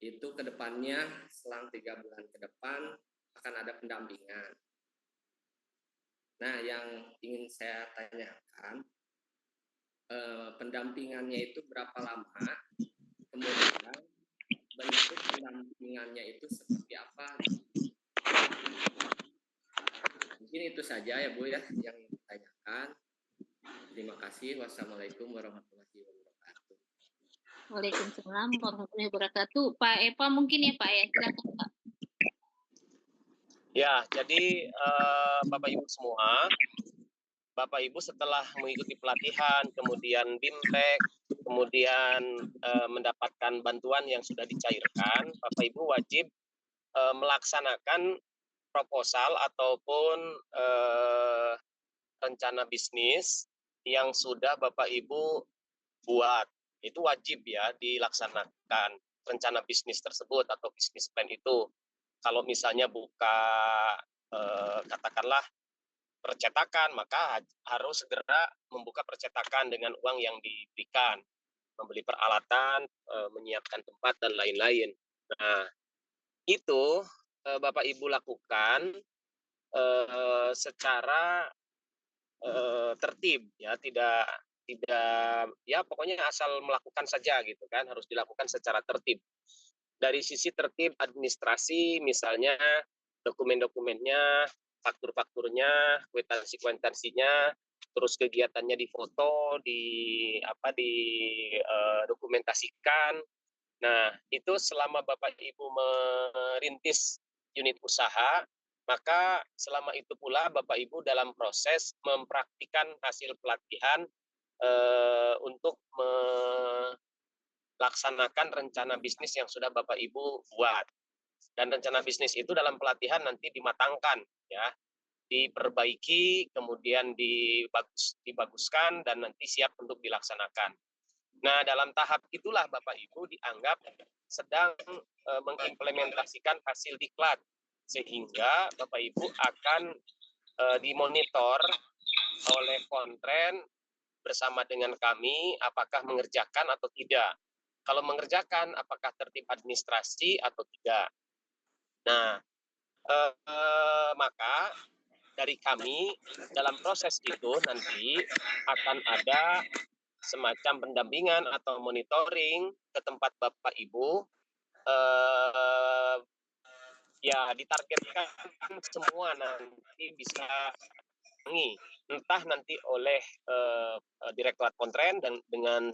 itu kedepannya selang 3 bulan ke depan akan ada pendampingan. Nah, yang ingin saya tanyakan, pendampingannya itu berapa lama, kemudian bentuk pendampingannya itu seperti apa? Mungkin itu saja ya Bu ya yang ingin ditanyakan. Terima kasih. Wassalamualaikum warahmatullahi wabarakatuh. Waalaikumsalam warahmatullahi wabarakatuh. Pak Eva mungkin ya Pak ya, silakan Pak. Ya, jadi Bapak Ibu semua, Bapak Ibu setelah mengikuti pelatihan, kemudian BIMTEK, kemudian mendapatkan bantuan yang sudah dicairkan, Bapak Ibu wajib melaksanakan proposal ataupun rencana bisnis yang sudah Bapak Ibu buat. Itu wajib ya dilaksanakan rencana bisnis tersebut atau bisnis plan itu. Kalau misalnya buka katakanlah percetakan, maka harus segera membuka percetakan dengan uang yang diberikan, membeli peralatan, menyiapkan tempat dan lain-lain. Nah, itu Bapak Ibu lakukan secara tertib ya, tidak ya pokoknya asal melakukan saja gitu kan, harus dilakukan secara tertib. Dari sisi tertib administrasi misalnya dokumen-dokumennya, faktur-fakturnya, kwitansi-kwitansinya, terus kegiatannya difoto, dokumentasikan. Nah, itu selama Bapak Ibu merintis unit usaha, maka selama itu pula Bapak Ibu dalam proses mempraktikkan hasil pelatihan untuk melaksanakan rencana bisnis yang sudah Bapak Ibu buat. Dan rencana bisnis itu dalam pelatihan nanti dimatangkan, ya, diperbaiki, kemudian dibaguskan, dan nanti siap untuk dilaksanakan. Nah, dalam tahap itulah Bapak Ibu dianggap sedang mengimplementasikan hasil diklat, sehingga Bapak Ibu akan dimonitor oleh kontren bersama dengan kami apakah mengerjakan atau tidak. Kalau mengerjakan, apakah tertib administrasi atau tidak. Nah, maka dari kami dalam proses itu nanti akan ada semacam pendampingan atau monitoring ke tempat Bapak Ibu, ya ditargetkan semua nanti bisa entah nanti oleh Direktorat Kontren dan dengan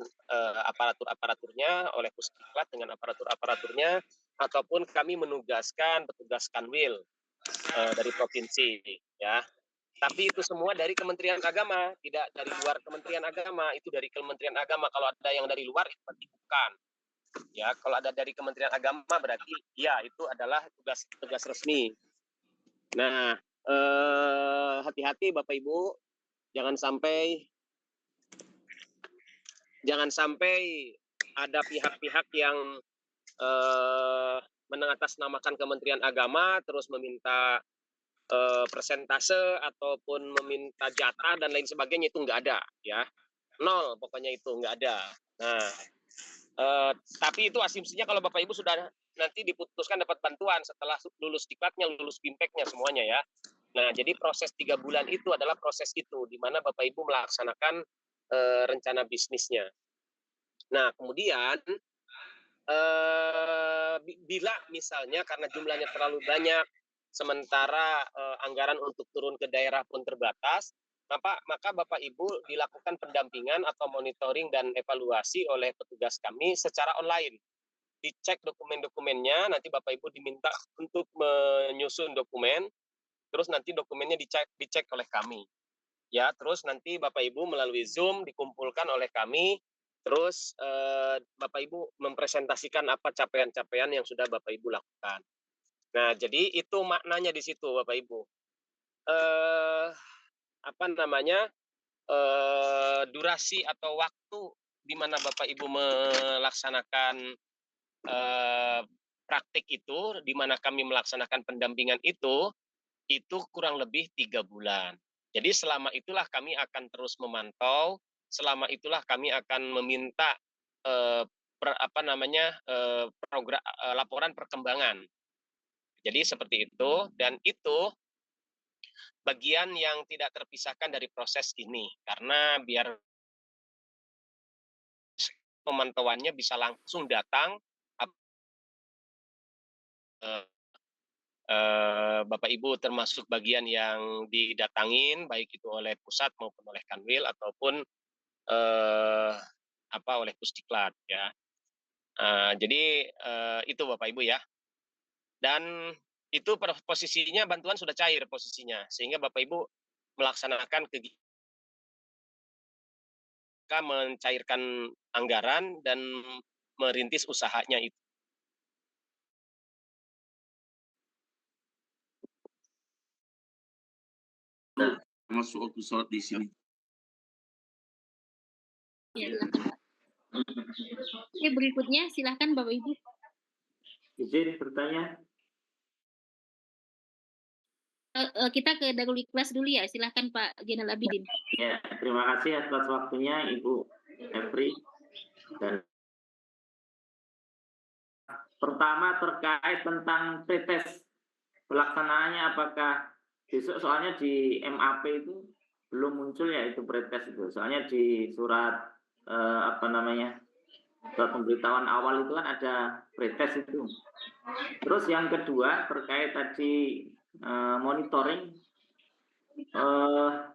aparatur-aparaturnya, oleh Pusdiklat dengan aparatur-aparaturnya, ataupun kami menugaskan petugas Kanwil dari provinsi, ya. Tapi itu semua dari Kementerian Agama, tidak dari luar Kementerian Agama, itu dari Kementerian Agama. Kalau ada yang dari luar itu berarti bukan. Ya, kalau ada dari Kementerian Agama berarti ya itu adalah tugas resmi. Nah, hati-hati Bapak Ibu, jangan sampai ada pihak-pihak yang mengatasnamakan Kementerian Agama terus meminta persentase ataupun meminta jatah dan lain sebagainya, itu nggak ada ya, nol pokoknya, itu nggak ada. Nah, tapi itu asumsinya kalau Bapak Ibu sudah nanti diputuskan dapat bantuan setelah lulus diklatnya, lulus BIMTEK-nya semuanya ya. Nah, jadi proses 3 bulan itu adalah proses itu di mana Bapak Ibu melaksanakan rencana bisnisnya. Nah, kemudian bila misalnya karena jumlahnya terlalu banyak, sementara anggaran untuk turun ke daerah pun terbatas, maka Bapak Ibu dilakukan pendampingan atau monitoring dan evaluasi oleh petugas kami secara online. Dicek dokumen-dokumennya, nanti Bapak Ibu diminta untuk menyusun dokumen, terus nanti dokumennya dicek oleh kami. Ya, terus nanti Bapak Ibu melalui Zoom dikumpulkan oleh kami, Terus Bapak Ibu mempresentasikan apa capaian-capaian yang sudah Bapak Ibu lakukan. Nah, jadi itu maknanya di situ Bapak Ibu. Apa namanya? Durasi atau waktu di mana Bapak Ibu melaksanakan praktik itu, di mana kami melaksanakan pendampingan itu kurang lebih 3 bulan. Jadi selama itulah kami akan terus memantau, selama itulah kami akan meminta laporan perkembangan. Jadi seperti itu, dan itu bagian yang tidak terpisahkan dari proses ini, karena biar pemantauannya bisa langsung datang, Bapak Ibu termasuk bagian yang didatangin, baik itu oleh pusat maupun oleh Kanwil ataupun oleh Pusdiklat ya. Jadi itu Bapak Ibu ya. Dan itu posisinya bantuan sudah cair posisinya, sehingga Bapak Ibu melaksanakan kegiatan mencairkan anggaran dan merintis usahanya itu. Masuk waktu sholat di sini. Ya, silakan Pak. Oke, berikutnya silahkan Bapak Ibu. Izin bertanya. Kita ke Darul Ikhlas dulu ya, silahkan Pak Zainal Abidin. Ya, terima kasih atas waktunya Ibu Efri. Dan pertama terkait tentang pretest pelaksanaannya, apakah besok, soalnya di MAP itu belum muncul ya itu pretest itu, soalnya di surat surat pemberitahuan awal itu kan ada pretest itu. Terus yang kedua terkait tadi monitoring,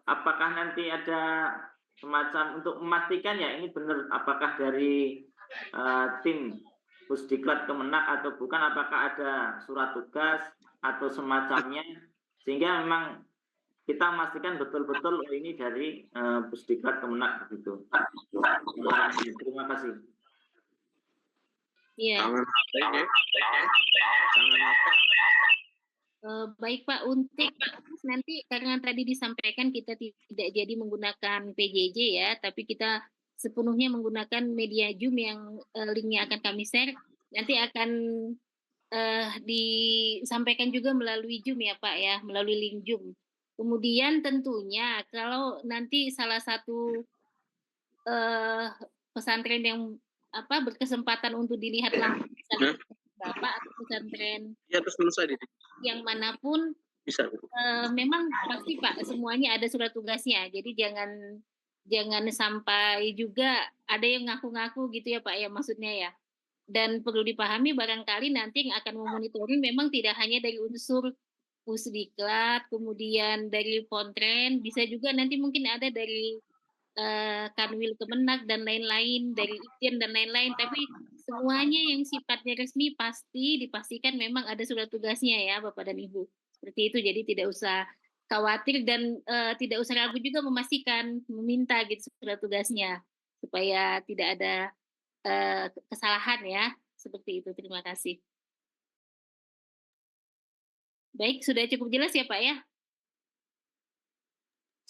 apakah nanti ada semacam untuk memastikan ya ini benar apakah dari tim Pusdiklat Kemenak atau bukan, apakah ada surat tugas atau semacamnya, sehingga memang kita memastikan betul-betul ini dari Pusdiklat Kemenak begitu. Terima kasih. Iya. Baik Pak, untuk nanti karena tadi disampaikan kita tidak jadi menggunakan PJJ ya, tapi kita sepenuhnya menggunakan media Zoom yang linknya akan kami share. Nanti akan disampaikan juga melalui Zoom ya Pak ya, melalui link Zoom. Kemudian tentunya kalau nanti salah satu pesantren yang berkesempatan untuk dilihat langsung Bapak atau pesantren yang manapun bisa. Memang pasti Pak semuanya ada surat tugasnya, jadi jangan sampai juga ada yang ngaku-ngaku gitu ya Pak ya, maksudnya ya. Dan perlu dipahami barangkali nanti yang akan memonitoring memang tidak hanya dari unsur Pusdiklat, kemudian dari Pontren, bisa juga nanti mungkin ada dari Kanwil Kemenak dan lain-lain, dari Itjen dan lain-lain, tapi semuanya yang sifatnya resmi pasti dipastikan memang ada surat tugasnya ya Bapak dan Ibu. Seperti itu, jadi tidak usah khawatir dan tidak usah ragu juga memastikan, meminta gitu surat tugasnya supaya tidak ada kesalahan ya, seperti itu. Terima kasih. Baik, sudah cukup jelas ya Pak ya?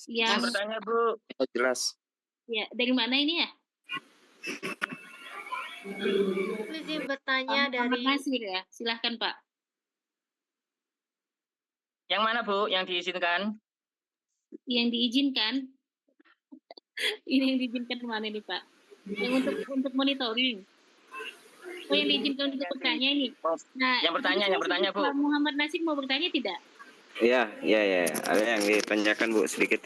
Yang bertanya Bu. Jelas. Ya, dari mana ini ya? Izin bertanya dari Nasir ya, silahkan Pak. Yang mana Bu yang diizinkan? Yang diizinkan? Ini yang diizinkan kemana nih Pak? Yang untuk monitoring. Oh, yang diizinkan untuk bertanya ini. Nah, yang bertanya Bu. Pak Muhammad Nasir mau bertanya tidak? Ya, ada yang ditanyakan Bu sedikit.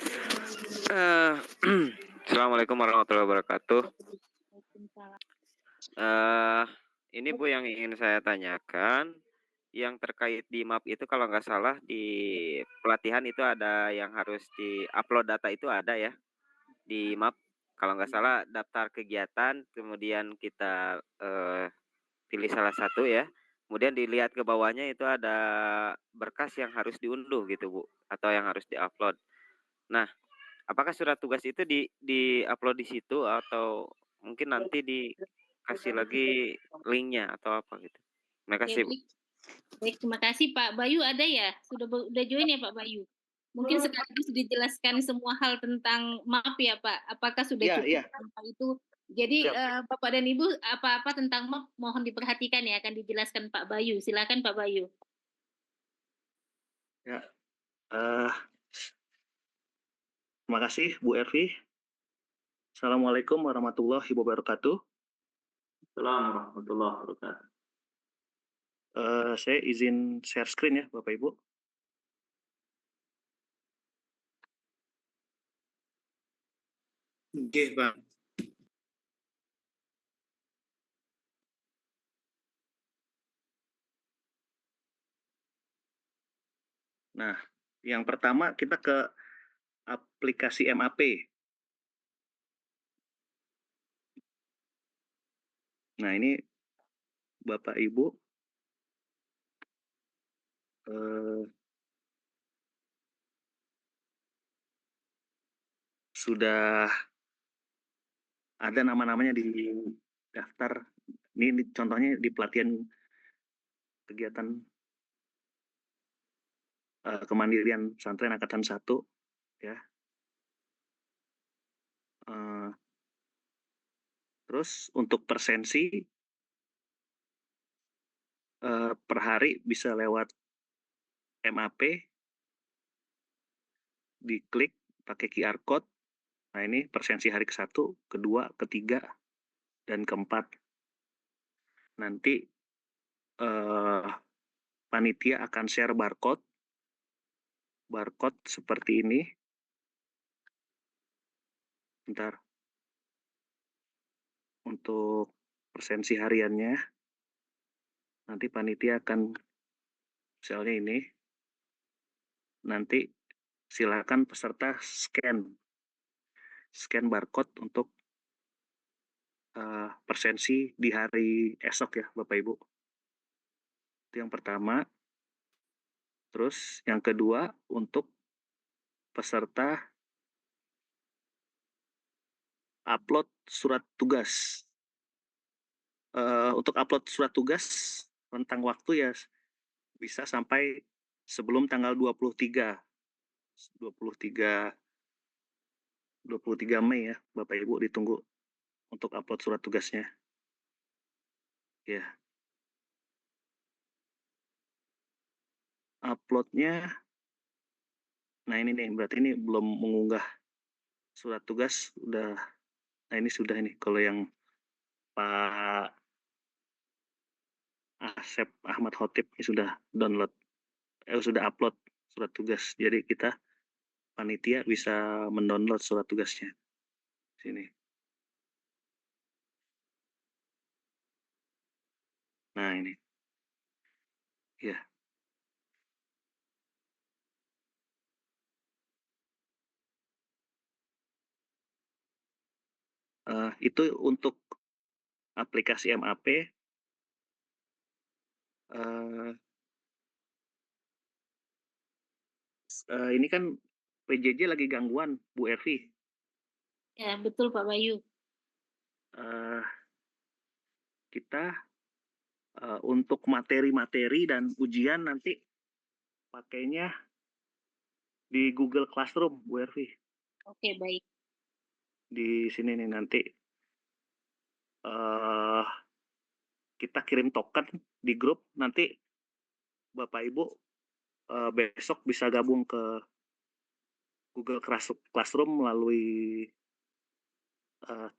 Assalamualaikum warahmatullahi wabarakatuh. Ini Bu yang ingin saya tanyakan, yang terkait di MAP itu kalau nggak salah di pelatihan itu ada yang harus di-upload data itu ada ya di MAP. Kalau nggak salah daftar kegiatan, kemudian kita pilih salah satu ya. Kemudian dilihat ke bawahnya itu ada berkas yang harus diunduh gitu Bu, atau yang harus diupload. Nah, apakah surat tugas itu di-upload di situ atau Mungkin nanti dikasih lagi linknya atau apa gitu. Terima Oke, kasih, Bu. baik. Baik, terima kasih Pak Bayu ada ya? Sudah join ya Pak Bayu? Mungkin sekaligus dijelaskan semua hal tentang MAP ya Pak. Apakah sudah Iya, cukup iya. tanpa itu? Jadi Siap. Bapak dan Ibu apa-apa tentang MAP mohon diperhatikan ya akan dijelaskan Pak Bayu. Silakan Pak Bayu. Ya. Terima kasih Bu Ervi. Assalamualaikum warahmatullahi wabarakatuh. Assalamualaikum warahmatullahi wabarakatuh. Saya izin share screen ya Bapak Ibu. Oke, Bang. Nah, yang pertama kita ke aplikasi MAP. Nah, ini Bapak Ibu sudah ada nama-namanya di daftar. Ini contohnya di pelatihan kegiatan kemandirian pesantren angkatan 1 ya. Terus untuk persensi per hari bisa lewat MAP, diklik pakai QR code. Nah ini persensi hari ke-1, kedua, ketiga, dan keempat. Nanti panitia akan share barcode seperti ini. Bentar. Untuk persensi hariannya, nanti panitia akan misalnya ini. Nanti silakan peserta scan barcode untuk persensi di hari esok ya Bapak Ibu. Itu yang pertama. Terus yang kedua untuk peserta upload surat tugas. Untuk upload surat tugas rentang waktu ya bisa sampai sebelum tanggal 23 Mei ya Bapak Ibu, ditunggu untuk upload surat tugasnya. Ya. Uploadnya, nah ini nih, berarti ini belum mengunggah surat tugas, udah, nah ini sudah ini, kalau yang Pak Asep Ahmad Khotib ini sudah download, sudah upload surat tugas, jadi kita panitia bisa mendownload surat tugasnya. Sini. Nah ini. Ya. Itu untuk aplikasi MAP. Ini kan PJJ lagi gangguan, Bu Ervi. Ya, betul Pak Bayu. Kita untuk materi-materi dan ujian nanti pakainya di Google Classroom, Bu Ervi. Oke, baik. Di sini nih nanti kita kirim token di grup, nanti Bapak Ibu besok bisa gabung ke Google Classroom melalui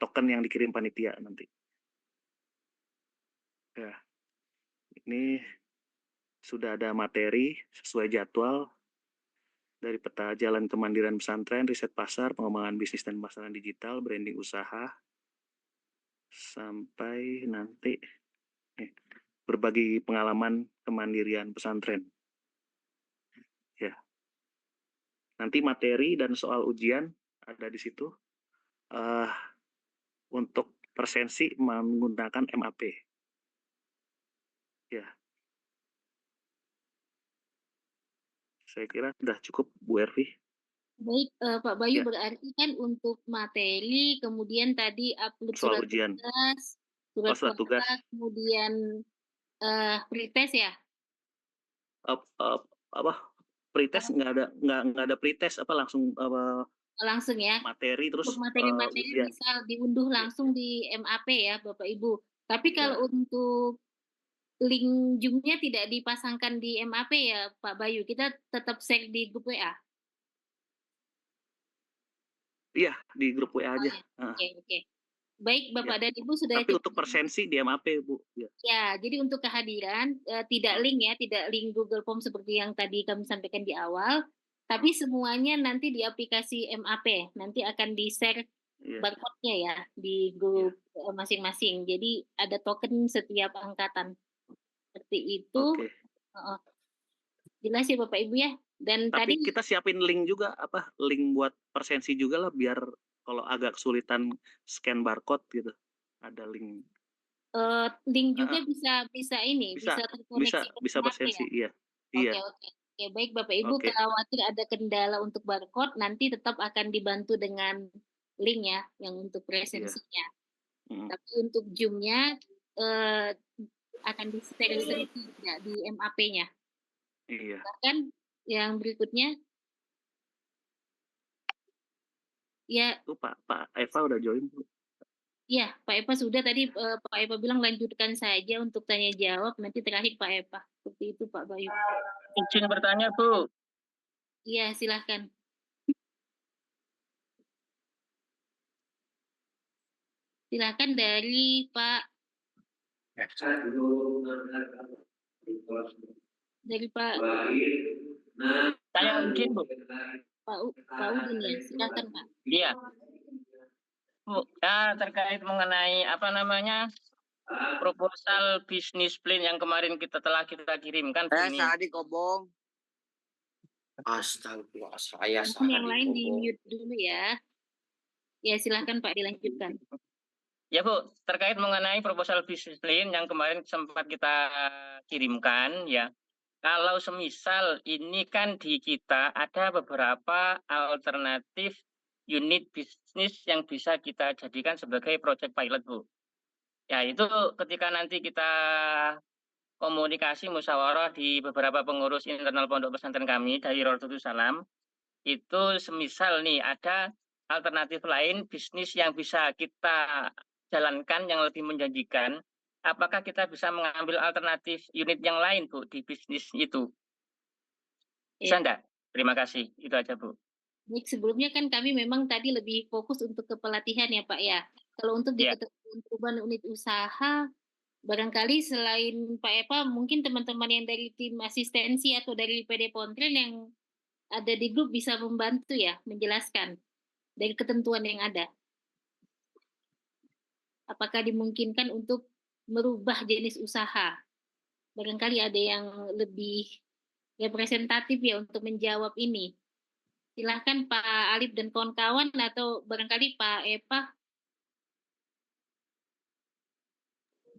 token yang dikirim panitia nanti. Ya, ini sudah ada materi sesuai jadwal dari peta jalan kemandirian pesantren, riset pasar, pengembangan bisnis dan pemasaran digital, branding usaha, sampai nanti berbagi pengalaman kemandirian pesantren. Ya. Nanti materi dan soal ujian ada di situ. Untuk persensi menggunakan MAP. Ya. Saya kira sudah cukup Bu Ervi. Baik, Pak Bayu, Ya, berarti kan untuk materi, kemudian tadi upload soal surat ujian. tugas, Oh, surat surat tugas. kuasa, kemudian pretest ya? Ap ap apa, pretest nggak ada pretest, apa, langsung, Langsung ya? materi Untuk terus, materi-materi ujian. bisa diunduh langsung di MAP ya, Bapak Ibu. Tapi Iya. kalau untuk link Zoom-nya tidak dipasangkan di MAP ya, Pak Bayu? Kita tetap share di grup WA? Iya, di grup WA Oh aja, ya, heeh. oke oke. Baik, Iya. Bapak dan Ibu sudah Tapi cukup untuk persensi di MAP, Bu, ya. ya, jadi untuk kehadiran, tidak link ya, tidak link Google Form seperti yang tadi kami sampaikan di awal, tapi semuanya nanti di aplikasi MAP, nanti akan di-share Iya. barcode-nya ya di grup, masing-masing. Jadi ada token setiap angkatan, seperti itu. Oke. Heeh. Jelas ya Bapak Ibu ya? Dan Tapi tadi kita siapin link juga, apa, link buat persensi juga lah, biar kalau agak kesulitan scan barcode gitu, ada link. link juga Heeh. bisa ini, bisa terkoneksi ke Bisa MAP persensi, ya? iya. Iya. Oke oke. Oke, baik Bapak Ibu, Oke. khawatir ada kendala untuk barcode, nanti tetap akan dibantu dengan link ya, yang untuk Iya. presensinya. Mhm. Tapi untuk Zoom-nya, akan di-share sendiri ya di MAP-nya. Iya. Bahkan yang berikutnya ya, Itu Pak Eva udah join, Bu? iya, Pak Eva sudah tadi, Pak Eva bilang lanjutkan saja untuk tanya jawab, nanti terakhir Pak Eva. Seperti itu Pak Bayu. Izin bertanya, Bu. Iya, silahkan. Silakan dari Pak dari Pak Saya Udin, Bu. Pak Udin ya, silakan Pak. Iya. Bu, terkait mengenai apa namanya proposal bisnis plan yang kemarin kita kirimkan. Saadi Kobong. Astagfirullah, saya Mungkin yang Saadi lain di Kobong. mute dulu ya. Ya silakan Pak, dilanjutkan. Ya Bu, terkait mengenai proposal bisnis plan yang kemarin sempat kita kirimkan ya. Kalau semisal ini kan di kita ada beberapa alternatif unit bisnis yang bisa kita jadikan sebagai project pilot, Bu. Ya itu ketika nanti kita komunikasi musyawarah di beberapa pengurus internal pondok pesantren kami dari Rodotul Salam, itu semisal nih ada alternatif lain bisnis yang bisa kita jalankan yang lebih menjanjikan, apakah kita bisa mengambil alternatif unit yang lain, Bu, di bisnis itu? Bisa enggak? Terima kasih. Itu aja, Bu. Baik, sebelumnya kan kami memang tadi lebih fokus untuk kepelatihan ya Pak ya. Kalau untuk di ketentuan perubahan unit usaha, barangkali selain Pak Eva, mungkin teman-teman yang dari tim asistensi atau dari PD Pontren yang ada di grup bisa membantu ya, menjelaskan dari ketentuan yang ada. Apakah dimungkinkan untuk merubah jenis usaha? Barangkali ada yang lebih representatif ya untuk menjawab ini. Silahkan Pak Alif dan kawan-kawan atau barangkali Pak Eva.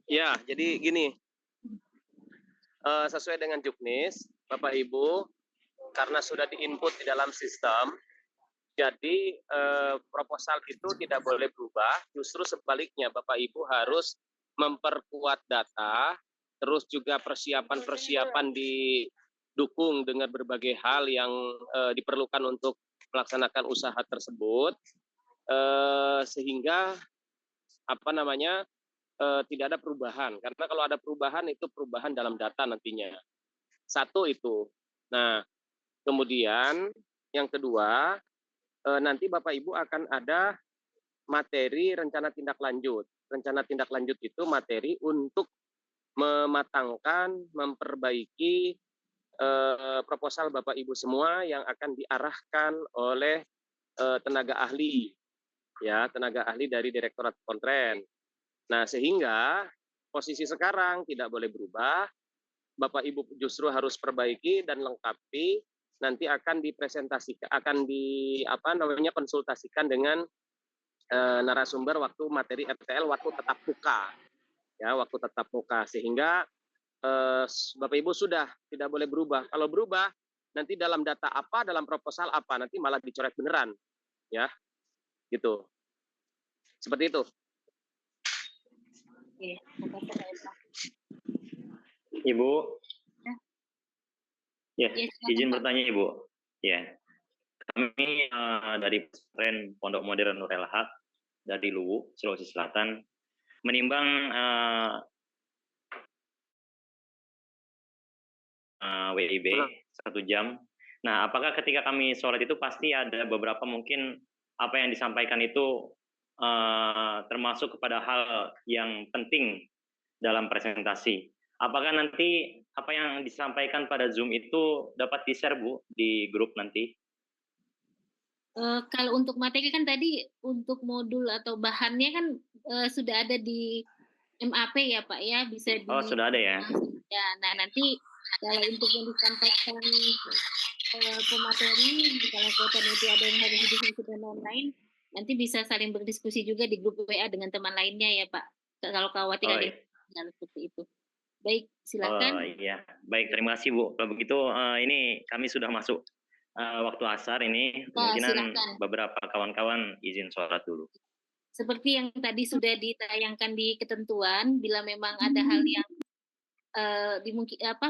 Ya, jadi gini, sesuai dengan Juknis, Bapak Ibu, karena sudah diinput di dalam sistem, jadi proposal itu tidak boleh berubah, justru sebaliknya Bapak Ibu harus memperkuat data, terus juga persiapan-persiapan didukung dengan berbagai hal yang diperlukan untuk melaksanakan usaha tersebut, sehingga apa namanya tidak ada perubahan, karena kalau ada perubahan itu perubahan dalam data nantinya. Satu itu. Nah, kemudian yang kedua, nanti Bapak Ibu akan ada materi rencana tindak lanjut. Rencana tindak lanjut itu materi untuk mematangkan, memperbaiki proposal Bapak Ibu semua yang akan diarahkan oleh tenaga ahli, ya, tenaga ahli dari Direktorat Pontren. Nah, sehingga posisi sekarang tidak boleh berubah, Bapak Ibu justru harus perbaiki dan lengkapi, nanti akan dipresentasikan, akan konsultasikan dengan narasumber waktu materi RTL waktu tatap muka, ya, waktu tatap muka, sehingga Bapak Ibu sudah tidak boleh berubah. Kalau berubah nanti dalam data apa, dalam proposal apa, nanti malah dicoret beneran, ya, gitu. Seperti itu. Oke, makasih Pak Eva. Ibu, ya, Ya, silakan, izin Pak. bertanya Ibu. Ya, kami dari pesantren Pondok Modern Nurul Haq dari Luwu, Sulawesi Selatan, menimbang WIB 1 jam. Nah, apakah ketika kami sholat itu pasti ada beberapa mungkin apa yang disampaikan itu termasuk kepada hal yang penting dalam presentasi. Apakah nanti apa yang disampaikan pada Zoom itu dapat di-share Bu di grup nanti? Kalau untuk materi kan tadi untuk modul atau bahannya kan sudah ada di MAP ya Pak ya, bisa Oh, sudah ada ya? ya. Nah nanti kalau untuk yang disampaikan pemateri, misalnya kuota itu ada yang harus didiskusikan online, nanti bisa saling berdiskusi juga di grup WA dengan teman lainnya ya Pak. Kalau khawatir ada yang seperti itu. Baik, silakan. Oh iya, baik, terima kasih Bu. Kalau begitu ini kami sudah masuk waktu asar ini, kemungkinan silakan. beberapa kawan-kawan izin sholat dulu. Seperti yang tadi sudah ditayangkan di ketentuan, bila memang ada hal yang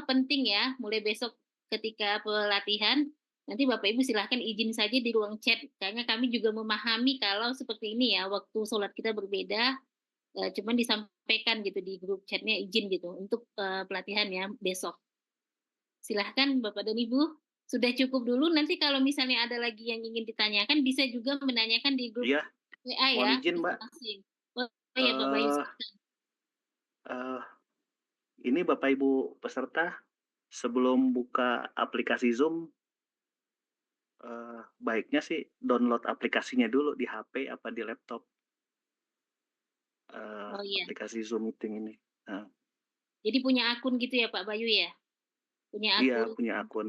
penting ya, mulai besok ketika pelatihan, nanti Bapak Ibu silahkan izin saja di ruang chat, karena kami juga memahami kalau seperti ini ya, waktu sholat kita berbeda, cuman disampaikan gitu di grup chatnya izin gitu untuk pelatihan ya besok. Silahkan Bapak dan Ibu, sudah cukup dulu. Nanti kalau misalnya ada lagi yang ingin ditanyakan, bisa juga menanyakan di grup WA ya. Mohon izin Mbak. Oh ya Pak Bayu. Ini Bapak Ibu peserta, sebelum buka aplikasi Zoom, baiknya sih download aplikasinya dulu di HP apa di laptop. Aplikasi Zoom Meeting ini. Jadi punya akun gitu ya Pak Bayu ya? Punya akun? Iya, punya akun.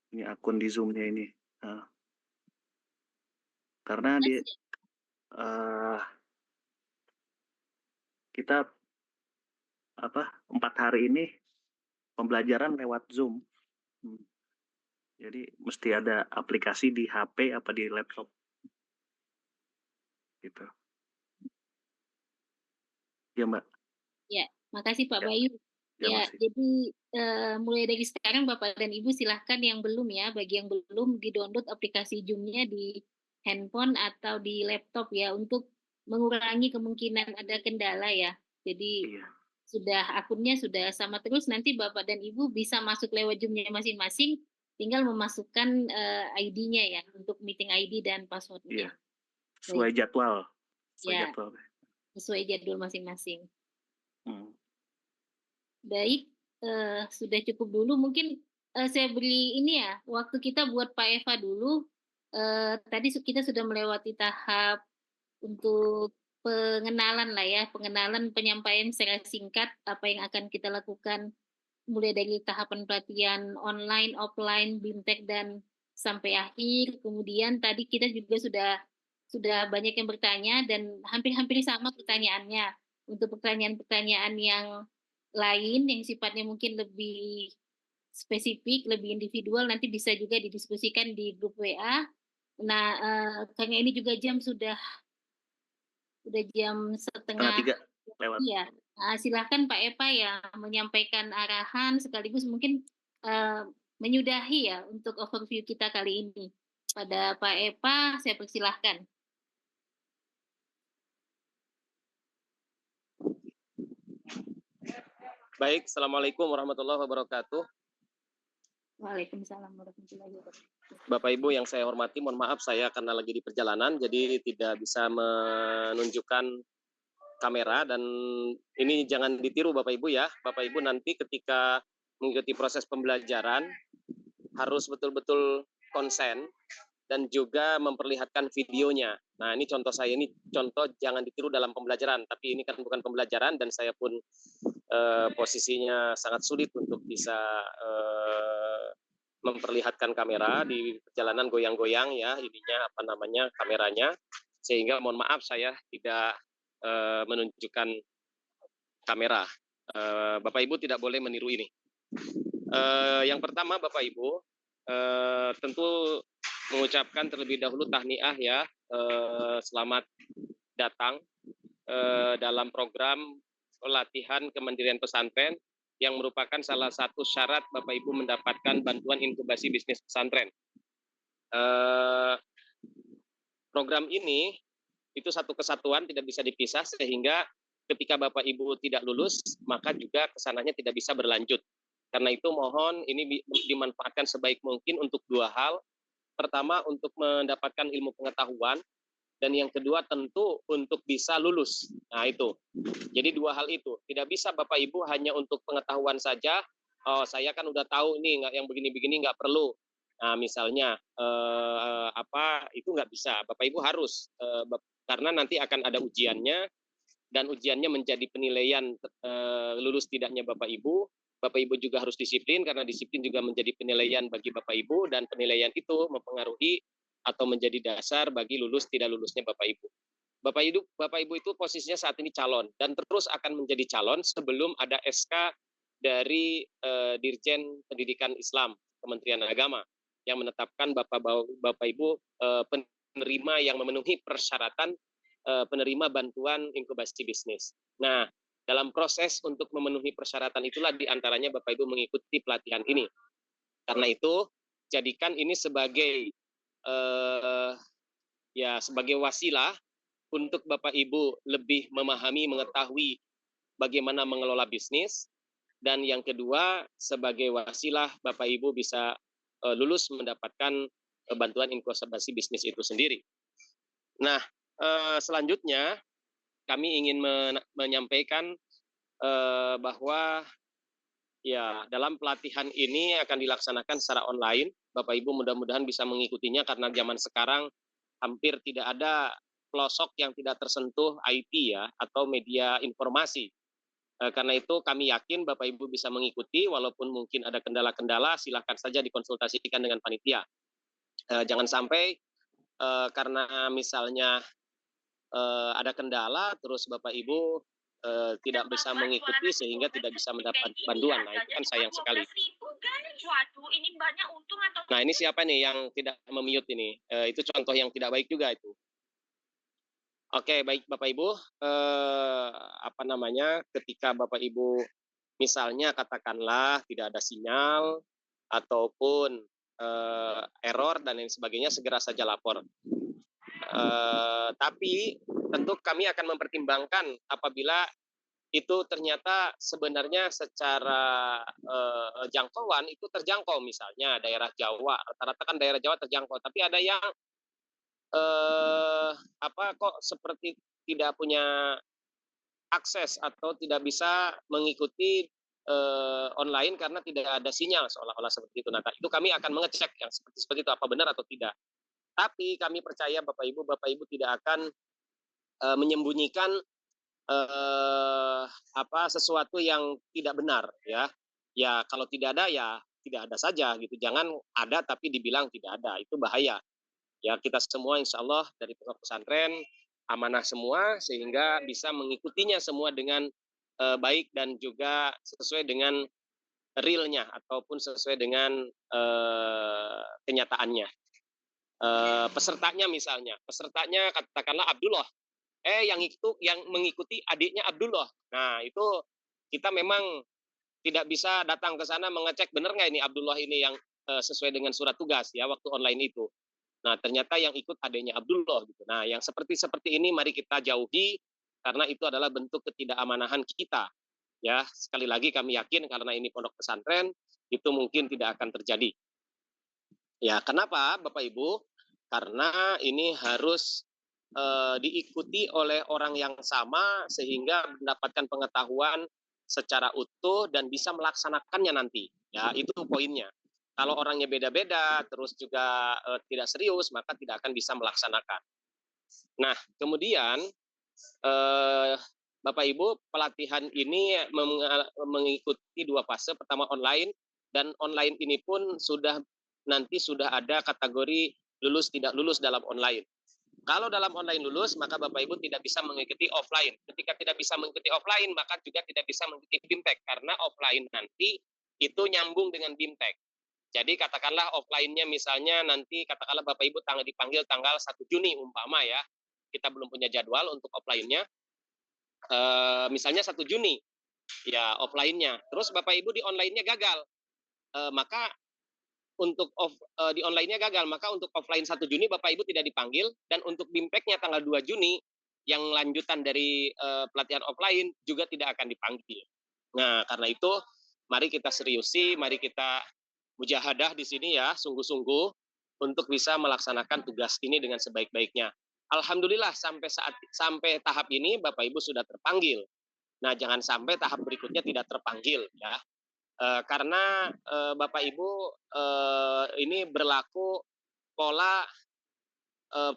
Punya akun di Zoom-nya ini. Karena di kita 4 hari ini pembelajaran lewat Zoom. Jadi mesti ada aplikasi di HP apa di laptop. Gitu. Ya Mbak. Ya, makasih Pak Bayu. Ya, jadi mulai dari sekarang Bapak dan Ibu silahkan yang belum ya, bagi yang belum di-download aplikasi Zoom-nya di handphone atau di laptop ya, untuk mengurangi kemungkinan ada kendala ya. Jadi akunnya sudah sama terus, nanti Bapak dan Ibu bisa masuk lewat Zoom-nya masing-masing, tinggal memasukkan ID-nya ya, untuk meeting ID dan password-nya. Sesuai jadwal. Sesuai jadwal masing-masing. Baik, sudah cukup dulu. Mungkin saya beri ini ya, waktu kita buat Pak Eva dulu. Tadi kita sudah melewati tahap untuk pengenalan lah ya, pengenalan penyampaian secara singkat apa yang akan kita lakukan mulai dari tahapan pelatihan online, offline, BIMTEK dan sampai akhir. Kemudian tadi kita juga sudah banyak yang bertanya dan hampir-hampir sama pertanyaannya. Untuk pertanyaan-pertanyaan yang lain yang sifatnya mungkin lebih spesifik, lebih individual, nanti bisa juga didiskusikan di grup WA. Nah, karena ini juga jam sudah jam setengah 2:30 lewat. Iya, silahkan Pak Eva yang menyampaikan arahan sekaligus mungkin menyudahi ya untuk overview kita kali ini. Pada Pak Eva, saya persilahkan. Baik, Assalamualaikum warahmatullahi wabarakatuh. Waalaikumsalam warahmatullahi wabarakatuh. Bapak Ibu yang saya hormati, mohon maaf saya karena lagi di perjalanan, jadi tidak bisa menunjukkan kamera, dan ini jangan ditiru Bapak Ibu ya. Bapak Ibu nanti ketika mengikuti proses pembelajaran harus betul-betul konsen dan juga memperlihatkan videonya. Nah, ini contoh saya, ini contoh jangan ditiru dalam pembelajaran, tapi ini kan bukan pembelajaran dan saya pun posisinya sangat sulit untuk bisa memperlihatkan kamera di perjalanan goyang-goyang ya, ininya kameranya, sehingga mohon maaf saya tidak menunjukkan kamera. Bapak Ibu tidak boleh meniru ini. Yang pertama Bapak Ibu, tentu mengucapkan terlebih dahulu tahniah ya, selamat datang dalam program pelatihan Kementerian Pesantren yang merupakan salah satu syarat Bapak Ibu mendapatkan bantuan inkubasi bisnis pesantren. Program ini itu satu kesatuan, tidak bisa dipisah, sehingga ketika Bapak Ibu tidak lulus, maka juga kesananya tidak bisa berlanjut. Karena itu mohon ini dimanfaatkan sebaik mungkin untuk dua hal. Pertama, untuk mendapatkan ilmu pengetahuan, dan yang kedua tentu untuk bisa lulus. Nah itu, jadi dua hal itu. Tidak bisa Bapak Ibu hanya untuk pengetahuan saja, oh saya kan udah tahu nih, yang begini-begini nggak perlu. Nah misalnya, itu nggak bisa. Bapak Ibu harus, karena nanti akan ada ujiannya, dan ujiannya menjadi penilaian lulus tidaknya Bapak Ibu. Bapak Ibu juga harus disiplin, karena disiplin juga menjadi penilaian bagi Bapak Ibu, dan penilaian itu mempengaruhi atau menjadi dasar bagi lulus tidak lulusnya Bapak Ibu. Bapak Ibu itu posisinya saat ini calon, dan terus akan menjadi calon sebelum ada SK dari Dirjen Pendidikan Islam Kementerian Agama yang menetapkan Bapak Ibu penerima yang memenuhi persyaratan penerima bantuan inkubasi bisnis. Nah, dalam proses untuk memenuhi persyaratan itulah diantaranya Bapak Ibu mengikuti pelatihan ini. Karena itu, jadikan ini sebagai sebagai wasilah untuk Bapak Ibu lebih memahami, mengetahui bagaimana mengelola bisnis, dan yang kedua sebagai wasilah Bapak Ibu bisa lulus mendapatkan bantuan inkubasi bisnis itu sendiri. Nah, selanjutnya kami ingin menyampaikan bahwa ya dalam pelatihan ini akan dilaksanakan secara online. Bapak Ibu mudah-mudahan bisa mengikutinya, karena zaman sekarang hampir tidak ada pelosok yang tidak tersentuh IT ya, atau media informasi. Karena itu kami yakin Bapak Ibu bisa mengikuti, walaupun mungkin ada kendala-kendala, silahkan saja dikonsultasikan dengan panitia. Jangan sampai karena misalnya ada kendala, terus Bapak Ibu tidak bisa mengikuti sehingga tidak bisa mendapat bantuan. Nah, itu kan sayang sekali. Nah, ini siapa nih yang tidak memute ini? Itu contoh yang tidak baik juga itu. Oke, baik Bapak Ibu. Ketika Bapak Ibu misalnya katakanlah tidak ada sinyal ataupun error dan lain sebagainya, segera saja lapor. Tapi tentu kami akan mempertimbangkan apabila itu ternyata sebenarnya secara jangkauan itu terjangkau, misalnya daerah Jawa, rata-rata kan daerah Jawa terjangkau, tapi ada yang kok seperti tidak punya akses atau tidak bisa mengikuti online karena tidak ada sinyal, seolah-olah seperti itu. Nah, itu kami akan mengecek yang seperti itu apa benar atau tidak. Tapi kami percaya Bapak Ibu tidak akan menyembunyikan sesuatu yang tidak benar ya. Ya kalau tidak ada ya tidak ada saja gitu. Jangan ada tapi dibilang tidak ada, itu bahaya. Ya kita semua insya Allah dari pondok pesantren amanah semua, sehingga bisa mengikutinya semua dengan baik dan juga sesuai dengan realnya ataupun sesuai dengan kenyataannya. Pesertanya misalnya, katakanlah Abdullah, yang mengikuti adiknya Abdullah. Nah itu kita memang tidak bisa datang ke sana mengecek benar nggak ini Abdullah ini yang sesuai dengan surat tugas ya waktu online itu. Nah ternyata yang ikut adiknya Abdullah gitu. Nah yang seperti ini mari kita jauhi, karena itu adalah bentuk ketidakamaнаhan kita. Ya sekali lagi kami yakin karena ini pondok pesantren itu mungkin tidak akan terjadi. Ya, kenapa Bapak Ibu? Karena ini harus diikuti oleh orang yang sama sehingga mendapatkan pengetahuan secara utuh dan bisa melaksanakannya nanti. Ya, itu poinnya. Kalau orangnya beda-beda, terus juga tidak serius, maka tidak akan bisa melaksanakan. Nah, kemudian Bapak Ibu, pelatihan ini mengikuti 2 fase. Pertama online, dan online ini pun nanti sudah ada kategori lulus tidak lulus dalam online. Kalau dalam online lulus, maka Bapak Ibu tidak bisa mengikuti offline. Ketika tidak bisa mengikuti offline, maka juga tidak bisa mengikuti BIMTEK, karena offline nanti itu nyambung dengan BIMTEK. Jadi katakanlah offline-nya misalnya nanti katakanlah Bapak Ibu dipanggil tanggal 1 Juni umpama ya. Kita belum punya jadwal untuk offline-nya. Misalnya 1 Juni ya offline-nya. Terus Bapak Ibu di online-nya gagal. Maka untuk di online-nya gagal, maka untuk offline 1 Juni Bapak Ibu tidak dipanggil, dan untuk BIMTEK-nya tanggal 2 Juni yang lanjutan dari pelatihan offline juga tidak akan dipanggil. Nah, karena itu mari kita seriusi, mari kita mujahadah di sini ya, sungguh-sungguh untuk bisa melaksanakan tugas ini dengan sebaik-baiknya. Alhamdulillah sampai tahap ini Bapak Ibu sudah terpanggil. Nah, jangan sampai tahap berikutnya tidak terpanggil ya. Karena Bapak Ibu ini berlaku pola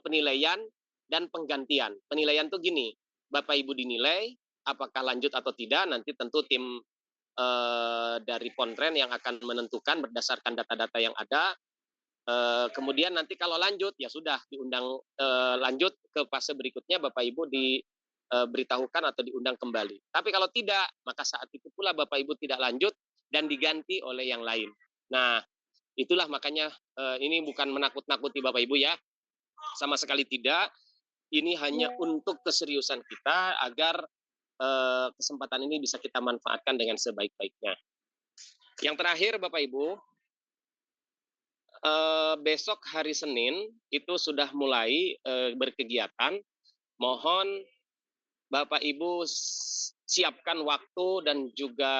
penilaian dan penggantian. Penilaian tuh gini, Bapak Ibu dinilai apakah lanjut atau tidak, nanti tentu tim dari Pontren yang akan menentukan berdasarkan data-data yang ada. Kemudian nanti kalau lanjut ya sudah diundang lanjut ke fase berikutnya, Bapak Ibu diberitahukan atau diundang kembali. Tapi kalau tidak, maka saat itu pula Bapak Ibu tidak lanjut dan diganti oleh yang lain. Nah, itulah makanya ini bukan menakut-nakuti Bapak Ibu ya, sama sekali tidak. Ini hanya untuk keseriusan kita agar kesempatan ini bisa kita manfaatkan dengan sebaik-baiknya. Yang terakhir Bapak Ibu, besok hari Senin itu sudah mulai berkegiatan. Mohon Bapak Ibu siapkan waktu dan juga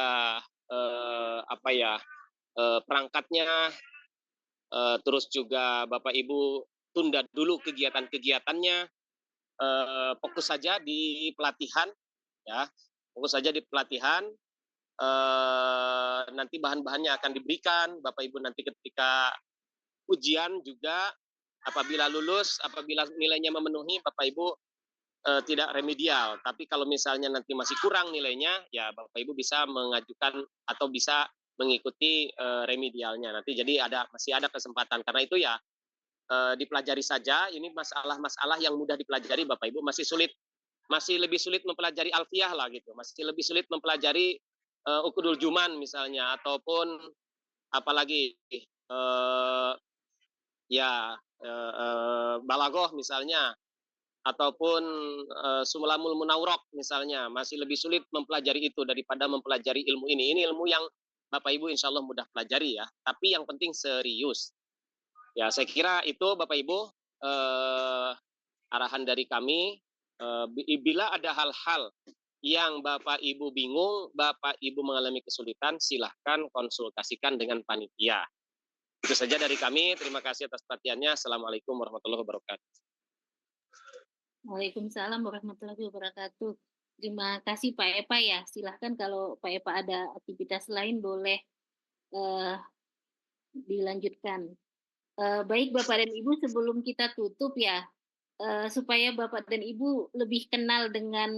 perangkatnya, terus juga Bapak Ibu tunda dulu kegiatan-kegiatannya, fokus saja di pelatihan ya, fokus saja di pelatihan. Nanti bahan-bahannya akan diberikan Bapak Ibu nanti ketika ujian juga, apabila lulus, apabila nilainya memenuhi, Bapak Ibu tidak remedial. Tapi kalau misalnya nanti masih kurang nilainya, ya Bapak Ibu bisa mengajukan atau bisa mengikuti remedialnya nanti. Jadi masih ada kesempatan. Karena itu ya dipelajari saja. Ini masalah-masalah yang mudah dipelajari Bapak Ibu. Masih lebih sulit mempelajari alfiah lah gitu. Masih lebih sulit mempelajari ukudul juman misalnya, ataupun apalagi balaghah misalnya, ataupun sumulamul munawwarah misalnya. Masih lebih sulit mempelajari itu daripada mempelajari ilmu ini. Ini ilmu yang Bapak Ibu insya Allah mudah pelajari ya. Tapi yang penting serius. Ya, saya kira itu Bapak Ibu arahan dari kami. Bila ada hal-hal yang Bapak Ibu bingung, Bapak Ibu mengalami kesulitan, silahkan konsultasikan dengan panitia. Itu saja dari kami. Terima kasih atas perhatiannya. Assalamualaikum warahmatullahi wabarakatuh. Waalaikumsalam warahmatullahi wabarakatuh. Terima kasih Pak Epa ya. Silahkan kalau Pak Epa ada aktivitas lain boleh dilanjutkan. Baik Bapak dan Ibu, sebelum kita tutup ya, supaya Bapak dan Ibu lebih kenal dengan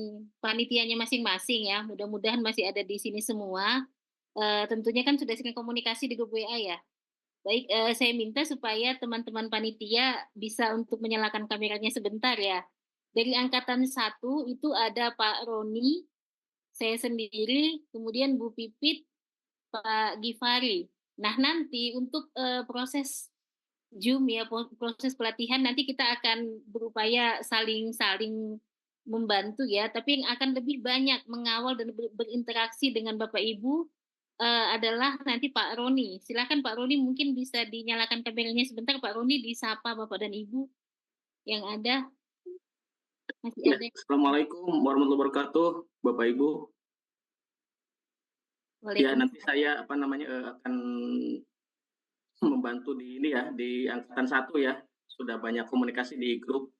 panitianya masing-masing ya. Mudah-mudahan masih ada di sini semua. Tentunya kan sudah sering komunikasi di grup WA ya. Baik, saya minta supaya teman-teman panitia bisa untuk menyalakan kameranya sebentar ya. Dari angkatan 1 itu ada Pak Roni, saya sendiri, kemudian Bu Pipit, Pak Gifari. Nah, nanti untuk proses Zoom ya, proses pelatihan nanti kita akan berupaya saling membantu ya, tapi yang akan lebih banyak mengawal dan berinteraksi dengan Bapak Ibu adalah nanti Pak Roni. Silakan Pak Roni, mungkin bisa dinyalakan kameranya sebentar. Pak Roni disapa Bapak dan Ibu yang ada. Masih ada. Assalamualaikum warahmatullahi wabarakatuh, Bapak Ibu. Ya, nanti saya akan membantu di ini ya, di angkatan 1 ya. Sudah banyak komunikasi di grup.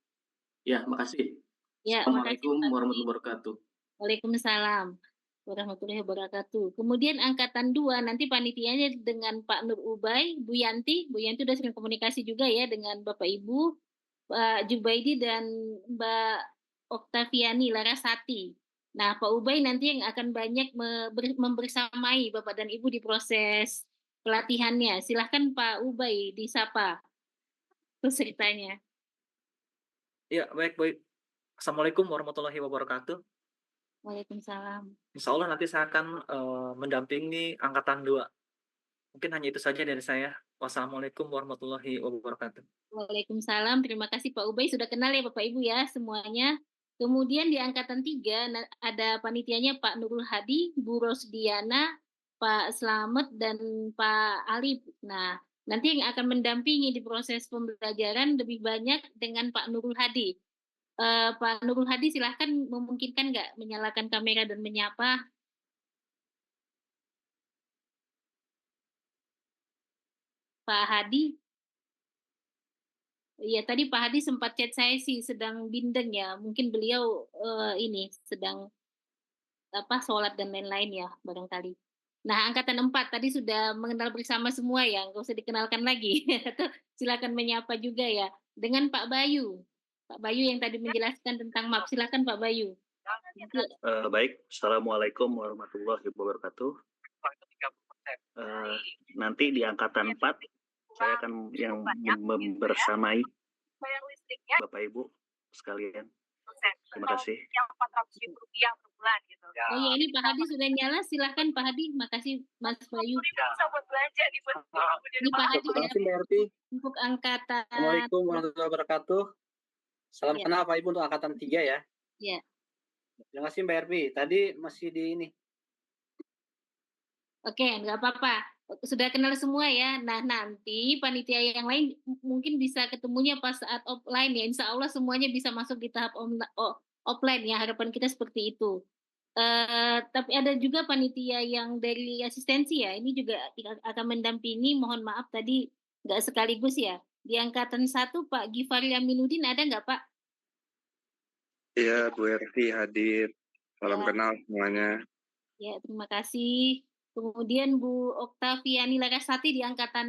Ya, makasih. Ya, Assalamualaikum warahmatullahi wabarakatuh. Waalaikumsalam warahmatullahi wabarakatuh. Kemudian angkatan 2 nanti panitianya dengan Pak Nur Ubay, Bu Yanti. Bu Yanti sudah sering komunikasi juga ya dengan Bapak Ibu, Pak Jubaidi dan Mbak Oktaviani Larasati. Nah, Pak Ubay nanti yang akan banyak membersamai Bapak dan Ibu di proses pelatihannya. Silahkan Pak Ubay disapa ceritanya. Ya, baik. Assalamualaikum warahmatullahi wabarakatuh. Waalaikumsalam. Insya Allah nanti saya akan mendampingi angkatan 2 Mungkin hanya itu saja dari saya. Wassalamualaikum warahmatullahi wabarakatuh. Waalaikumsalam. Terima kasih Pak Ubay, sudah kenal ya Bapak Ibu ya semuanya. Kemudian di angkatan 3 ada panitianya Pak Nurul Hadi, Bu Rosdiana, Pak Slamet, dan Pak Alif. Nah, nanti yang akan mendampingi di proses pembelajaran lebih banyak dengan Pak Nurul Hadi. Pak Nurul Hadi silahkan, memungkinkan nggak menyalakan kamera dan menyapa? Pak Hadi? Iya, tadi Pak Hadi sempat chat saya sih sedang bindeng ya. Mungkin beliau ini sedang sholat dan lain-lain ya barangkali. Nah, angkatan 4 tadi sudah mengenal bersama semua ya, nggak usah dikenalkan lagi. Silakan menyapa juga ya. Dengan Pak Bayu. Pak Bayu yang tadi menjelaskan tentang map. Silakan Pak Bayu. Baik, Assalamualaikum warahmatullahi wabarakatuh. Nanti di angkatan 4 saya akan yang membersamai Bapak Ibu sekalian. Terima kasih. Oh iya, ini Pak Hadi sudah nyala, silahkan Pak Hadi. Makasih Mas Bayu. Ini Pak Hadi Terima kasih Mbak Erti. untuk angkatan. Assalamualaikum warahmatullahi wabarakatuh. Salam Iya. kenal Pak Ibu untuk angkatan 3 ya. Ya. Terima kasih Mbak Erti. Tadi masih di ini. Oke, nggak apa-apa. Sudah kenal semua ya. Nah, nanti panitia yang lain mungkin bisa ketemunya pas saat offline ya. Insya Allah semuanya bisa masuk di tahap offline ya. Harapan kita seperti itu. Tapi ada juga panitia yang dari asistensi ya. Ini juga akan mendampingi. Mohon maaf tadi nggak sekaligus ya. Di angkatan 1 Pak Givari Aminuddin ada nggak Pak? Iya, Bu Erti hadir. Salam Ya. kenal semuanya. Ya, terima kasih. Kemudian Bu Oktaviani Larasati di angkatan